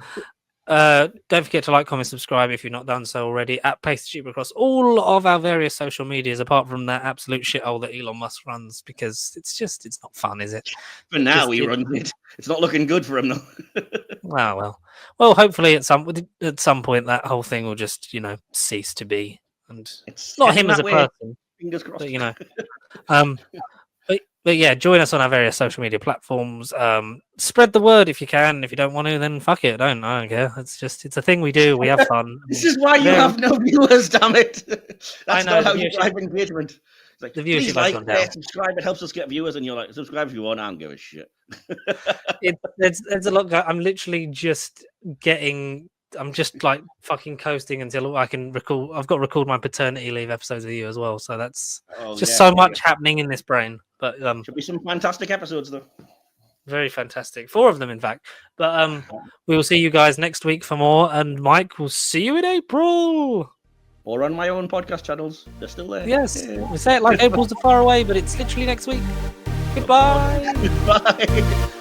forget to like, comment, subscribe if you've not done so already at PaceTube across all of our various social medias, apart from that absolute shithole that Elon Musk runs, because it's not fun, is it? For now, he runs it. It's not looking good for him, though. Well, hopefully at some point that whole thing will just cease to be, and it's not him as a person. Fingers crossed. But yeah, join us on our various social media platforms. Spread the word if you can. If you don't want to, then fuck it. I don't care. It's a thing we do. We have fun. This is why you have no viewers, damn it. That's not how you drive engagement. It's like, the viewership please like, subscribe. It helps us get viewers. And you're like, subscribe if you want. I don't give a shit. There's a lot. I'm literally just getting. I'm just like fucking coasting until I can record. I've got to record my paternity leave episodes with you as well. So that's so much happening in this brain. But should be some fantastic episodes though. Very fantastic. 4 of them, in fact. But we will see you guys next week for more. And Mike, we'll see you in April. Or on my own podcast channels. They're still there. Yes. We say it like April's far away, but it's literally next week. Goodbye. Goodbye.